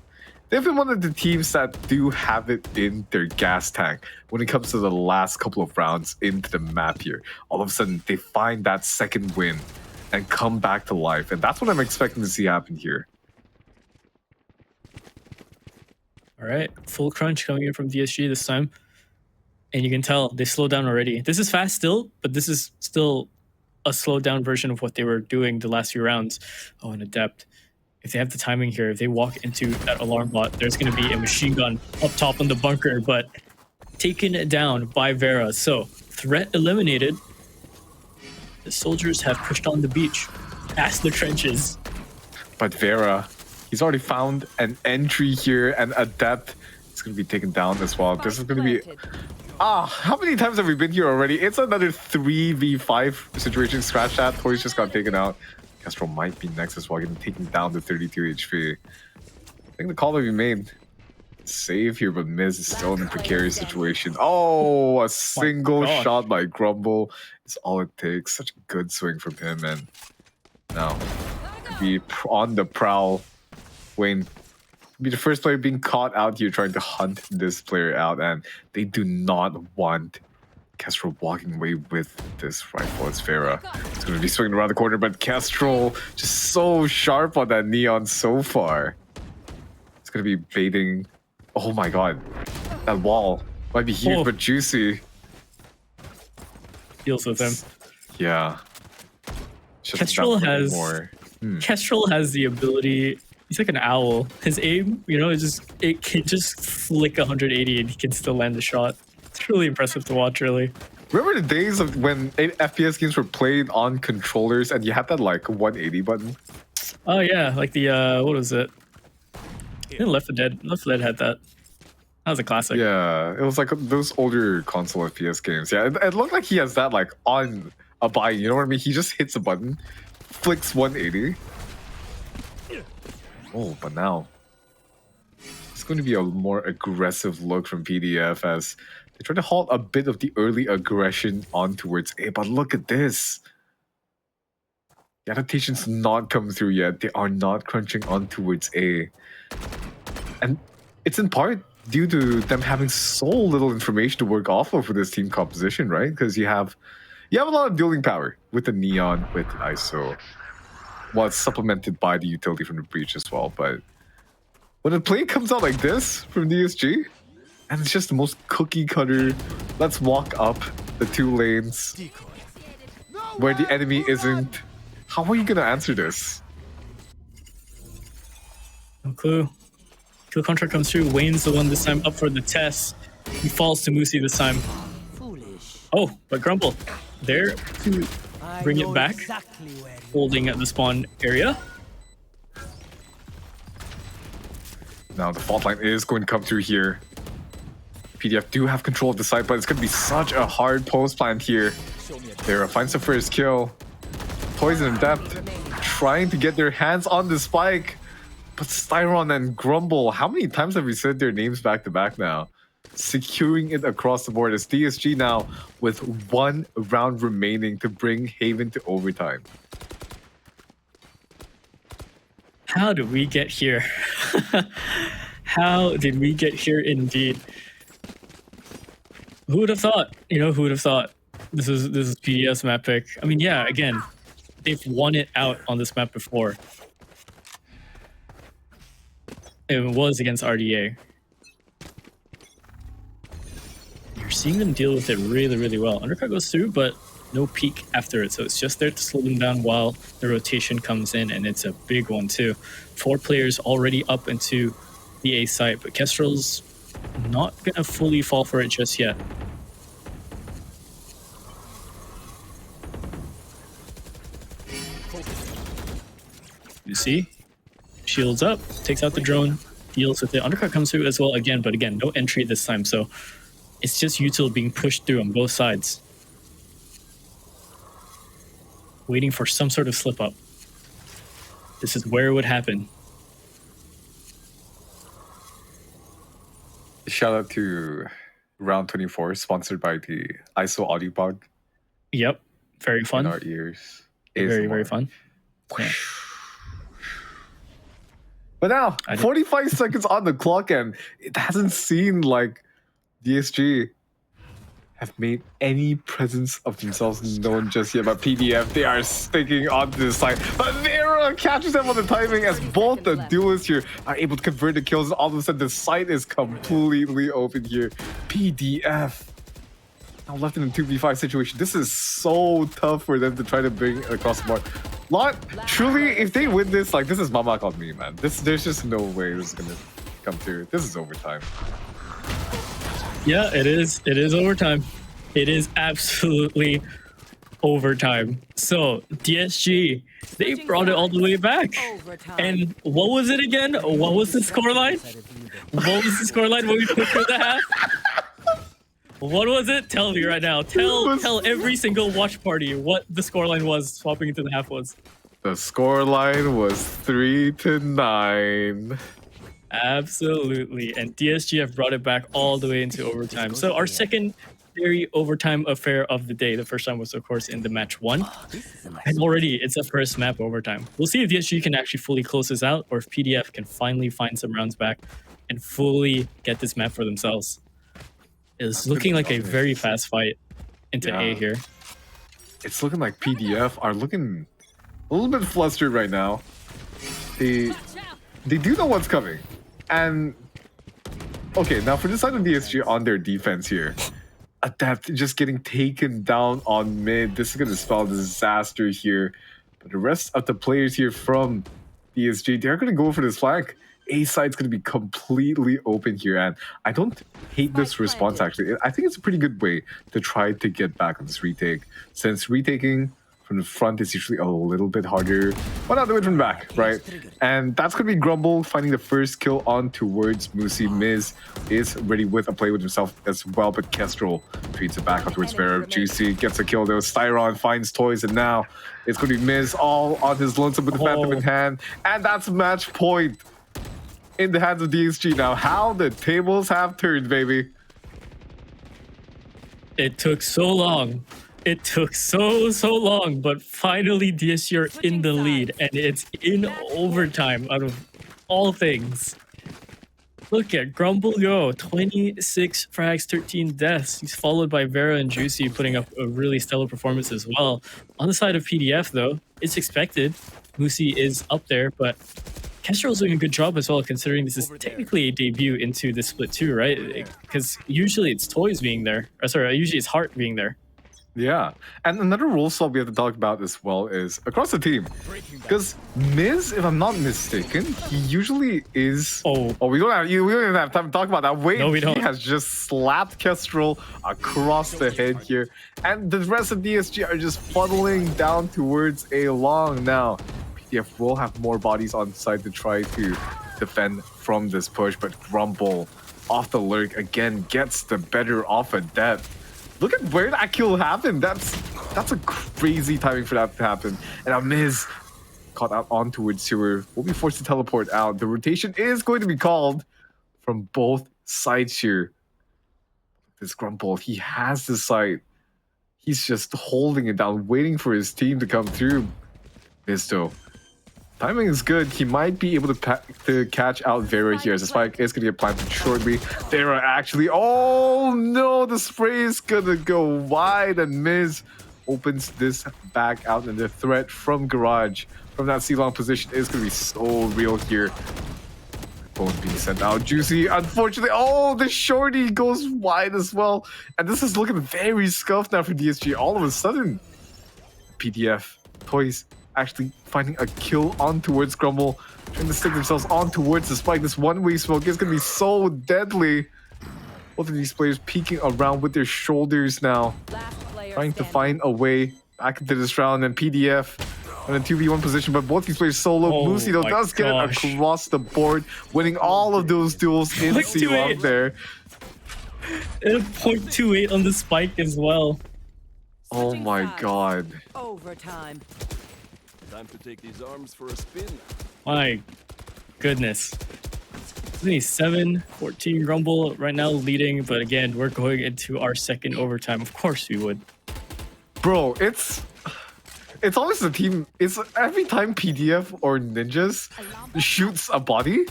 They've been one of the teams that do have it in their gas tank when it comes to the last couple of rounds into the map here. All of a sudden, they find that second win and come back to life. And that's what I'm expecting to see happen here. All right, full crunch coming in from DSG this time. And you can tell they slowed down already. This is fast still, but this is still a slowed down version of what they were doing the last few rounds. Oh, and Adept. If they have the timing here, if they walk into that alarm bot, there's going to be a machine gun up top on the bunker, but taken down by Vera. So, threat eliminated. The soldiers have pushed on the beach, past the trenches. But Vera, he's already found an entry here, and Adept is going to be taken down as well. This is going to be... how many times have we been here already? It's another 3v5 situation. Scratch that. Toys just got taken out. Kestrel might be next as well, getting taken down to 32 HP. I think the call that we made, save here, but MYSG is still in a precarious situation. Oh, a single shot by Grumble is all it takes. Such a good swing from him, and now be on the prowl. Wayne be the first player being caught out here trying to hunt this player out, and they do not want Kestrel walking away with this rifle. It's Vera. It's going to be swinging around the corner, but Kestrel just so sharp on that neon so far. It's going to be baiting. Oh my god. That wall might be huge, but juicy. Deals with him. Yeah. Kestrel has Kestrel has the ability. He's like an owl. His aim, you know, it can just flick 180 and he can still land the shot. It's really impressive to watch, really. Remember the days of when FPS games were played on controllers and you had that like 180 button? Oh yeah, like the what was it? I think Left 4 Dead had that. That was a classic. Yeah, it was like those older console FPS games. Yeah, it looked like he has that like on a buy. You know what I mean? He just hits a button, flicks 180. Oh, but now it's going to be a more aggressive look from PDF as they try to halt a bit of the early aggression on towards A. But look at this. The adaptation's not come through yet. They are not crunching on towards A. And it's in part due to them having so little information to work off of for this team composition, right? Because you have a lot of dueling power with the Neon, with the ISO. Well, it's supplemented by the utility from the Breach as well, but when a play comes out like this from DSG, and it's just the most cookie cutter, let's walk up the 2 lanes where the enemy isn't. How are you gonna answer this? No clue. Kill contract comes through. Wayne's the one this time up for the test. He falls to Moosey this time. Oh, but Grumble there to bring it back. Holding at the spawn area. Now the fault line is going to come through here. PDF do have control of the site, but it's going to be such a hard post plant here. There finds the first kill. Poison and Depth trying to get their hands on the spike. But Styron and Grumble, how many times have we said their names back to back now? Securing it across the board as DSG now with 1 round remaining to bring Haven to overtime. How did we get here? How did we get here indeed? Who would have thought? You know, who would have thought? This is PDF's map pick. I mean, yeah, again, they've won it out on this map before. It was against RDA. You're seeing them deal with it really, really well. Undercut goes through, but no peek after it. So it's just there to slow them down while the rotation comes in, and it's a big one too. 4 players already up into the A site, but Kestrel's not gonna fully fall for it just yet. You see? Shields up, takes out the drone, deals with it. Undercut comes through as well again, but again, no entry this time, so it's just Util being pushed through on both sides. Waiting for some sort of slip up. This is where it would happen. Shout out to Round 24, sponsored by the ISO Audio Pod. Yep, very fun. In our ears. Very, very fun. Yeah. But now, 45 seconds on the clock, and it hasn't seemed like DSG have made any presence of themselves known just yet. But PDF, they are sticking on this side. But Vera catches them on the timing as both the duelists here are able to convert the kills. All of a sudden, the site is completely open here. PDF now left in a 2v5 situation. This is so tough for them to try to bring across the board. Lot, truly, if they win this, like, this is Mama called me, man. There's just no way this is gonna come through. This is overtime. Yeah, it is. It is overtime. It is absolutely overtime. So DSG, they brought it all the way back. And what was it again? What was the scoreline? What was the scoreline when we put through the half? What was it? Tell me right now. Tell every single watch party what the scoreline was swapping into the half was. The scoreline was 3-9. Absolutely. And DSG have brought it back all the way into overtime. So our secondary overtime affair of the day. The first time was, of course, in the match 1. And already it's a first map overtime. We'll see if DSG can actually fully close this out, or if PDF can finally find some rounds back and fully get this map for themselves. It's looking like a very fast fight into A here. It's looking like PDF are looking a little bit flustered right now. They do know what's coming. And okay, now for the side of DSG on their defense here, Adept just getting taken down on mid. This is going to spell disaster here. But the rest of the players here from DSG, they're going to go for this flank. A side's going to be completely open here, and I don't hate this response actually. I think it's a pretty good way to try to get back on this retake, since retaking from the front is usually a little bit harder. Why not do it from back, right? And that's going to be Grumble finding the first kill on towards Musi. Miz is ready with a play with himself as well, but Kestrel treats it back up towards Vera. Juicy gets a kill though. Styron finds Toys, and now it's going to be Miz all on his lonesome with the Phantom in hand, and that's match point in the hands of DSG now. How the tables have turned, baby. It took so long. It took so long, but finally DSG are in the lead, and it's in overtime out of all things. Look at Grumble go, 26 frags, 13 deaths. He's followed by Vera and Juicy putting up a really stellar performance as well. On the side of PDF though, it's expected. Musi is up there, but Kestrel's doing a good job as well, considering this is technically a debut into the split 2, right? Because usually it's Toys being there. Or sorry, usually it's Heart being there. Yeah, and another role swap we have to talk about as well is across the team. Because Miz, if I'm not mistaken, he usually is... Oh, we don't even have time to talk about that. Wait, no, we don't. He has just slapped Kestrel across the head here. And the rest of DSG are just funneling down towards A long now. PDF will have more bodies on site to try to defend from this push, but Grumble off the lurk again gets the better off of depth. Look at where that kill happened. That's a crazy timing for that to happen. And Amiz caught out on towards Sewer. Will be forced to teleport out. The rotation is going to be called from both sides here. This Grumble, he has the site. He's just holding it down, waiting for his team to come through. Misto. Timing is good. He might be able to catch out Vera here as the spike is going to get planted shortly. Vera actually... Oh no! The spray is going to go wide and Miz opens this back out, and the threat from Garage from that C-long position is going to be so real here. Phone being sent out. Juicy, unfortunately... Oh, the shorty goes wide as well. And this is looking very scuffed now for DSG. All of a sudden, PDF, Toys, actually finding a kill on towards Grumble, trying to stick themselves on towards the spike. This one-way smoke is going to be so deadly. Both of these players peeking around with their shoulders now, trying to find a way back into this round. And PDF in a 2v1 position, but both these players solo. Moosey though does get it across the board, winning all of those duels in C-Long there. And a 0.28 on the spike as well. Oh my god. Overtime. Time to take these arms for a spin. My goodness. 7-14 Grumble right now leading, but again, we're going into our second overtime. Of course we would. Bro, it's always the team. It's every time PDF or Ninjas shoots a body,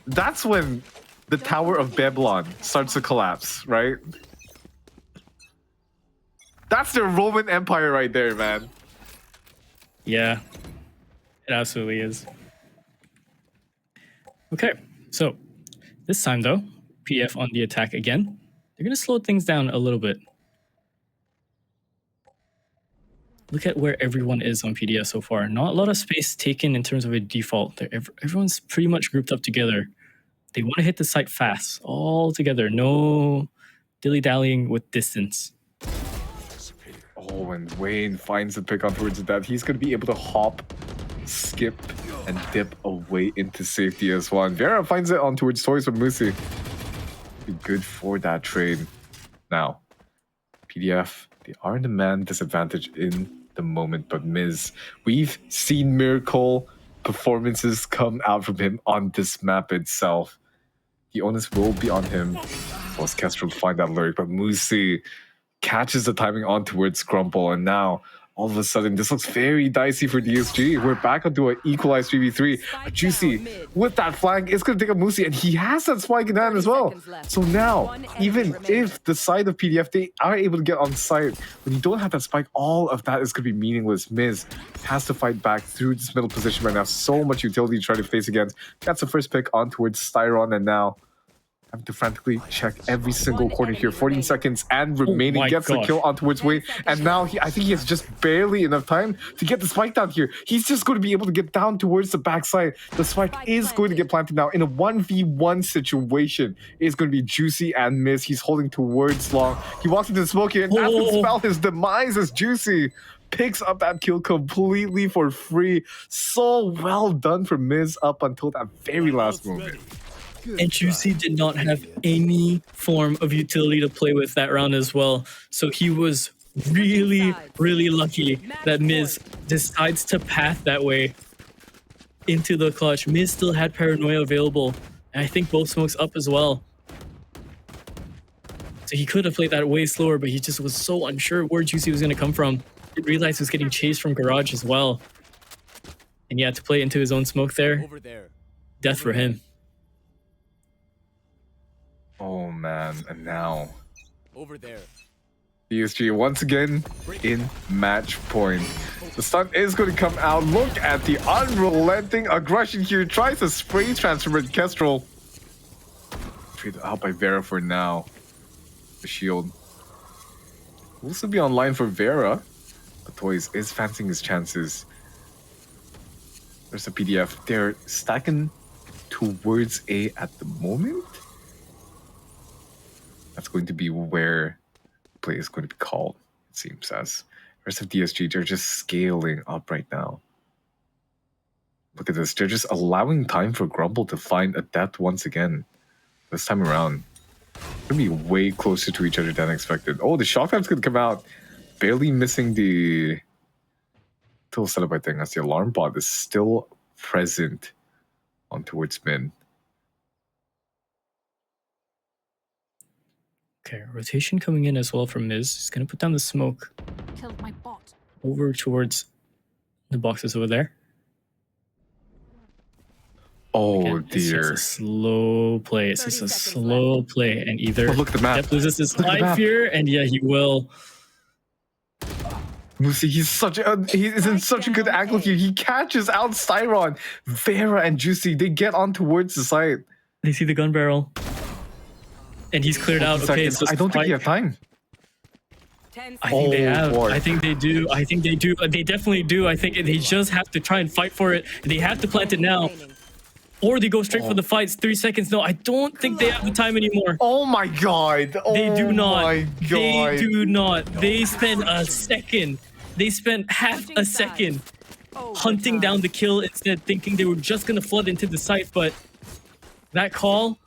that's when the Tower of Babylon starts to collapse, right? That's their Roman Empire right there, man. Yeah, it absolutely is. Okay, so this time though, PDF on the attack again. They're going to slow things down a little bit. Look at where everyone is on PDF so far. Not a lot of space taken in terms of a default. Everyone's pretty much grouped up together. They want to hit the site fast, all together. No dilly-dallying with distance. Oh, and Wayne finds the pick on towards that. He's going to be able to hop, skip, and dip away into safety as well. And Vera finds it on towards Toys with Musi. Be good for that trade. Now, PDF, they are in the man disadvantage in the moment, but Miz, we've seen miracle performances come out from him on this map itself. The onus will be on him. Whilst Kestrel find that lurk, but Musi catches the timing on towards Grumble, and now all of a sudden this looks very dicey for DSG. We're back onto an equalized 3v3. But Juicy with that flag is going to take a Musi, and he has that spike in hand as well. So now, even if the side of PDF, they are able to get on site, when you don't have that spike, all of that is going to be meaningless. Miz has to fight back through this middle position right now. So much utility to try to face against. That's the first pick on towards Styron, and now having to frantically check every single corner here. 14 seconds and remaining. Gets the kill on towards Wayne. And now I think he has just barely enough time to get the spike down here. He's just going to be able to get down towards the backside. The spike is going to get planted now in a 1v1 situation. It's going to be Juicy and Miz. He's holding towards Long. He walks into the smoke here, and that would spell his demise as Juicy picks up that kill completely for free. So well done for Miz up until that very last moment. And Juicy did not have any form of utility to play with that round as well. So he was really, really lucky that Miz decides to path that way into the clutch. Miz still had Paranoia available, and I think both smokes up as well. So he could have played that way slower, but he just was so unsure where Juicy was going to come from. He realized he was getting chased from Garage as well. And yeah, to play into his own smoke there, death for him. Oh man, and now Over there. PSG once again in match point. The stun is going to come out. Look at the unrelenting aggression here. Tries to spray transfer with Kestrel. Traded out by Vera for now. The shield will also be online for Vera. But Toys is fancying his chances. There's a PDF. They're stacking towards A at the moment. That's going to be where play is going to be called, it seems, as the rest of DSG, they're just scaling up right now. Look at this. They're just allowing time for Grumble to find Adept once again. This time around. Gonna be way closer to each other than expected. Oh, the shotgun's gonna come out. Barely missing the tool setup, I think, as the alarm bot is still present on towards mid. Okay, rotation coming in as well from Miz. He's gonna put down the smoke Killed my bot. over towards the boxes over there. Oh Again, it's just dear. a slow play. It's just a 30 seconds slow play, and either Oh, look at the map. Depp loses his Look at the life map. here, and yeah, he will. Musi, he is in such a good angle here. He catches out Styron. Vera and Juicy, they get on towards the site. They see the gun barrel, and he's cleared out. Okay, Seconds. so I don't think he has time. 10 I think they Oh, have. boy. I think they do. I think they do. They definitely do. I think they just have to try and fight for it. They have to plant it now, remaining. or they go straight for the fights. 3 seconds. No, I don't think they have the time anymore. Oh my god. Oh They do not. my god. They do not. They spent a second. They spent half a second hunting down the kill instead, thinking they were just gonna flood into the site, but that call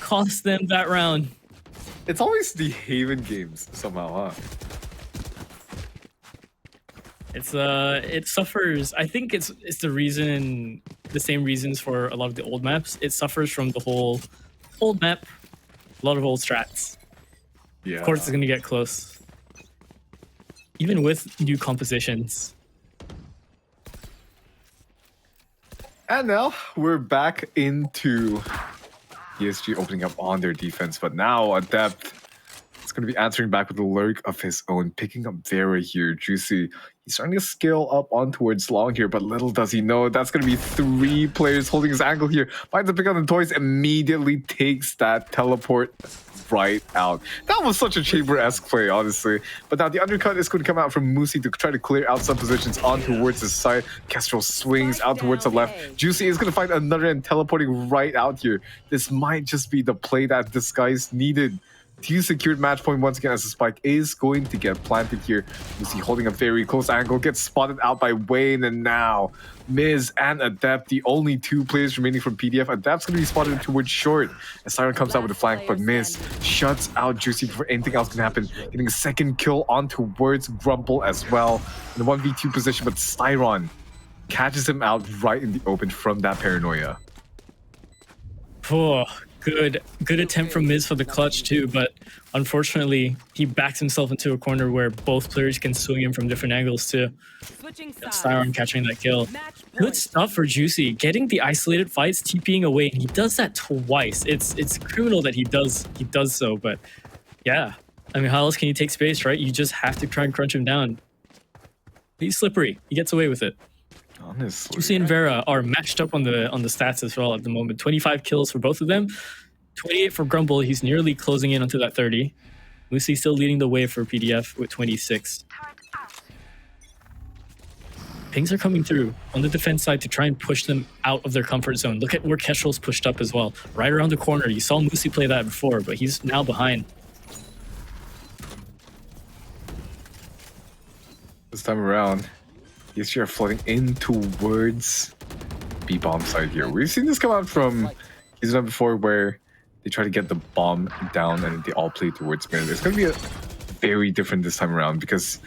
cost them that round. It's always the Haven games somehow, huh? It suffers. I think it's the reason, the same reasons for a lot of the old maps. It suffers from the whole old map, a lot of old strats. Yeah. Of course, it's gonna get close, even with new compositions. And now we're back into VSG opening up on their defense, but now Adept is going to be answering back with a lurk of his own, picking up Vera here. Juicy, he's starting to scale up on towards Long here, but little does he know that's going to be 3 players holding his ankle here. Finds to pick up the toys, immediately takes that teleport right out. That was such a Chamber-esque play, honestly. But now the undercut is going to come out from Musi to try to clear out some positions on towards the side. Kestrel swings out towards the left. Juicy is going to find another and teleporting right out here. This might just be the play that this guy's needed. T secured match point once again as the spike is going to get planted here. Musi holding a very close angle, gets spotted out by Wayne, and now Miz and Adept, the only 2 players remaining from PDF. Adept's going to be spotted towards short as Siren comes out with a flank, but Miz shuts out Juicy before anything else can happen, getting a second kill on towards Grumble as well in the 1v2 position, but Styron catches him out right in the open from that paranoia. Oh, good attempt from Miz for the clutch too, but unfortunately he backs himself into a corner where both players can swing him from different angles too. Switching sides. Styron catching that kill. Match Good point. stuff for Juicy, getting the isolated fights, TPing away, and he does that twice. It's criminal that he does so, but yeah, I mean, how else can you take space, right? You just have to try and crunch him down. He's slippery. He gets away with it. Honestly. Juicy and Vera are matched up on the stats as well at the moment. 25 kills for both of them. 28 for Grumble. He's nearly closing in onto that 30. Lucy still leading the way for PDF with 26. Pings are coming through on the defense side to try and push them out of their comfort zone. Look at where Kestrel's pushed up as well. Right around the corner. You saw Lucy play that before, but he's now behind. This time around, PSG are flooding in towards B-bomb side here. We've seen this come out from season before where they try to get the bomb down and they all play towards mid. It's going to be very different this time around because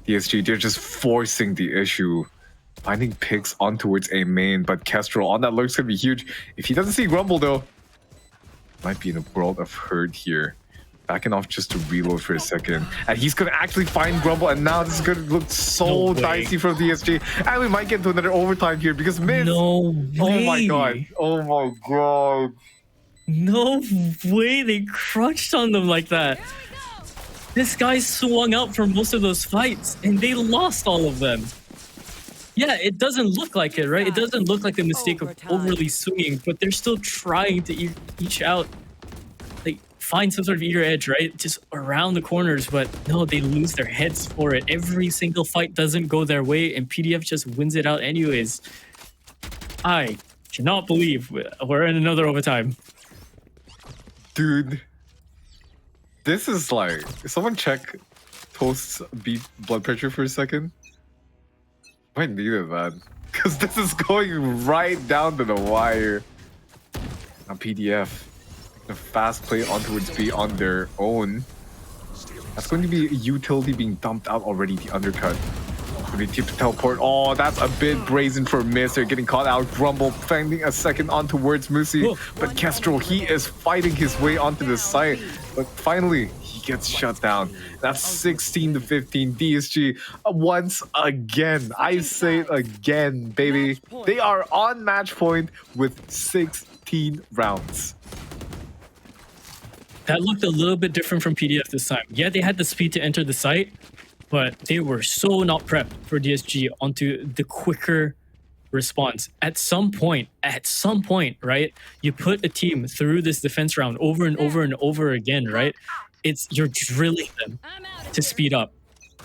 PSG, they're just forcing the issue, finding picks on towards A main, but Kestrel on that lurk's going to be huge. If he doesn't see Grumble though, might be in a world of hurt here. Backing off just to reload for a second. And he's going to actually find Grumble, and now this is going to look so No way. dicey from DSG. And we might get to another overtime here because Miz... No way. Oh my god. Oh my god. No way they crunched on them like that. This guy swung out for most of those fights, and they lost all of them. Yeah, it doesn't look like it, right? It doesn't look like the mistake of overly swinging, but they're still trying to each out, like, find some sort of eater edge, right? Just around the corners, but no, they lose their heads for it. Every single fight doesn't go their way, and PDF just wins it out anyways. I cannot believe we're in another overtime. Dude. This is like... Someone check Toast's blood pressure for a second. Might need it, man. because this is going right down to the wire. Now PDF, the fast play onwards B on their own. That's going to be a utility being dumped out already, the undercut. Going to tip to teleport. Oh, that's a bit brazen for miss. They're getting caught out. Grumble finding a second on towards Musi. But Kestrel, he is fighting his way onto the side. But finally, he gets shut down. That's 16 to 15. DSG once again. I say it again, baby. They are on match point with 16 rounds. That looked a little bit different from PDF this time. Yeah, they had the speed to enter the site, but they were so not prepped for DSG onto the quicker response. At some point, right? You put a team through this defense round over and over and over again, right? You're drilling them to speed up.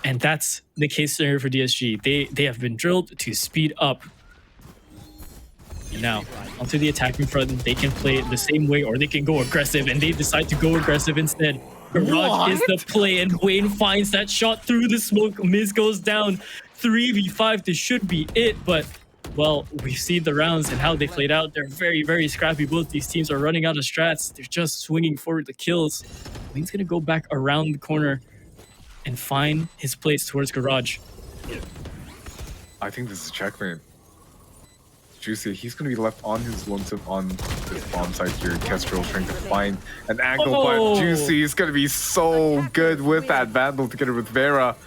And that's the case scenario for DSG. They have been drilled to speed up. And now, onto the attacking front, they can play it the same way or they can go aggressive, and they decide to go aggressive instead. Garage is the play, and Wayne finds that shot through the smoke. Miz goes down. 3v5, this should be it, but, well, we've seen the rounds and how they played out. They're very, very scrappy. Both these teams are running out of strats. They're just swinging for the kills. Wayne's going to go back around the corner and find his place towards Garage. I think this is checkmate. Juicy, he's going to be left on his lonesome on this bomb site here. Kestrel trying to find an angle, but Juicy is going to be so good with that Vandal together with Vera.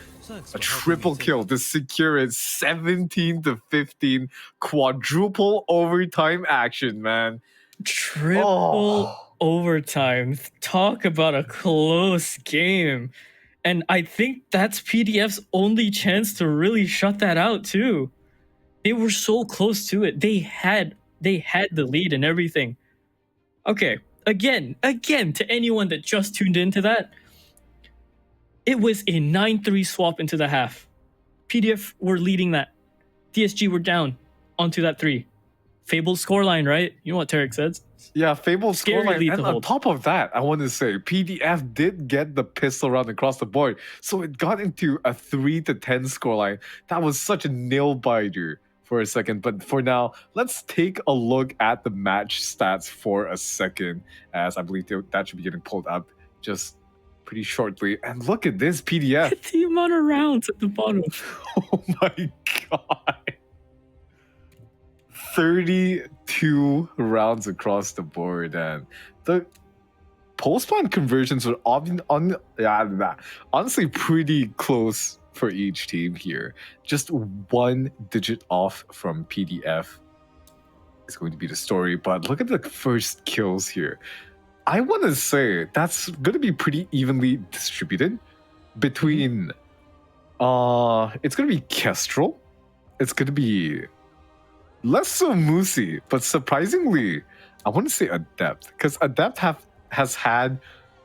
A triple kill to secure it. 17 to 15. Quadruple overtime action, man. Triple overtime. Talk about a close game. And I think that's PDF's only chance to really shut that out too. They were so close to it. They had the lead and everything. Okay, again, to anyone that just tuned into that, it was a 9-3 swap into the half. PDF were leading that. DSG were down onto that 3. Fable scoreline, right? You know what Tarek says? Yeah, Fable Scary scoreline. lead And to on hold. top of that, I want to say PDF did get the pistol round across the board. So it got into a 3 to 10 scoreline. That was such a nail biter for a second. But for now, let's take a look at the match stats for a second, as I believe that should be getting pulled up just pretty shortly. And look at this PDF. The amount of rounds at the bottom. Oh my god. 32 rounds across the board, and the post-spawn conversions are honestly pretty close for each team here. Just 1 digit off from PDF is going to be the story, but look at the first kills here. I want to say that's going to be pretty evenly distributed between it's going to be Kestrel, it's going to be less so Musi, but surprisingly, I want to say Adept, because Adept has had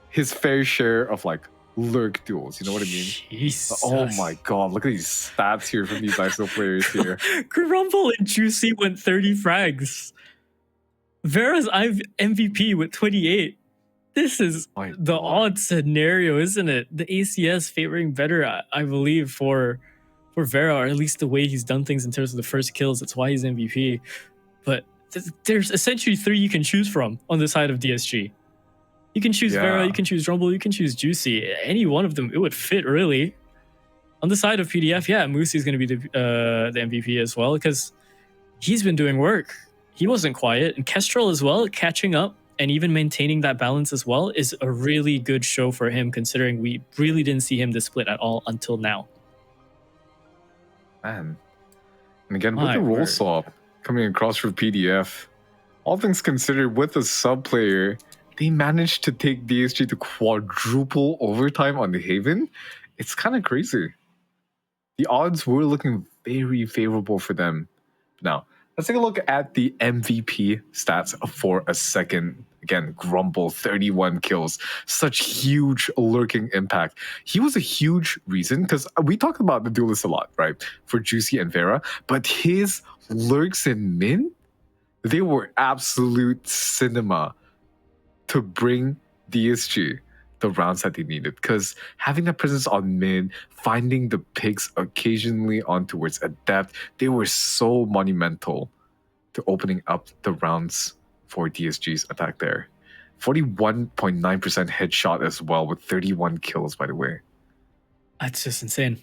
his fair share of like lurk duels. You know what I mean? Jesus. Oh my god! Look at these stats here from these ISO players here. Grumble and Juicy went 30 frags. Vera's MVP with 28. This is My the God. odd scenario, isn't it? The ACS favoring better, I believe, for Vera, or at least the way he's done things in terms of the first kills. That's why he's MVP. But there's essentially 3 you can choose from on the side of DSG. You can choose Vera, you can choose Rumble, you can choose Juicy. Any one of them, it would fit really. On the side of PDF, yeah, Musi's going to be the MVP as well, because he's been doing work. He wasn't quiet. And Kestrel as well, catching up and even maintaining that balance as well is a really good show for him, considering we really didn't see him this split at all until now. Man. And again, with My the roll word. swap coming across for PDF, all things considered, with a sub player, they managed to take DSG to quadruple overtime on the Haven. It's kind of crazy. The odds were looking very favorable for them. Now, let's take a look at the MVP stats for a second. Again, Grumble, 31 kills. Such huge lurking impact. He was a huge reason, because we talk about the duelist a lot, right? For Juicy and Vera. But his lurks in Min, they were absolute cinema to bring DSG the rounds that they needed. Because having that presence on mid, finding the picks occasionally on towards a depth, they were so monumental to opening up the rounds for DSG's attack there. 41.9% headshot as well with 31 kills, by the way. That's just insane.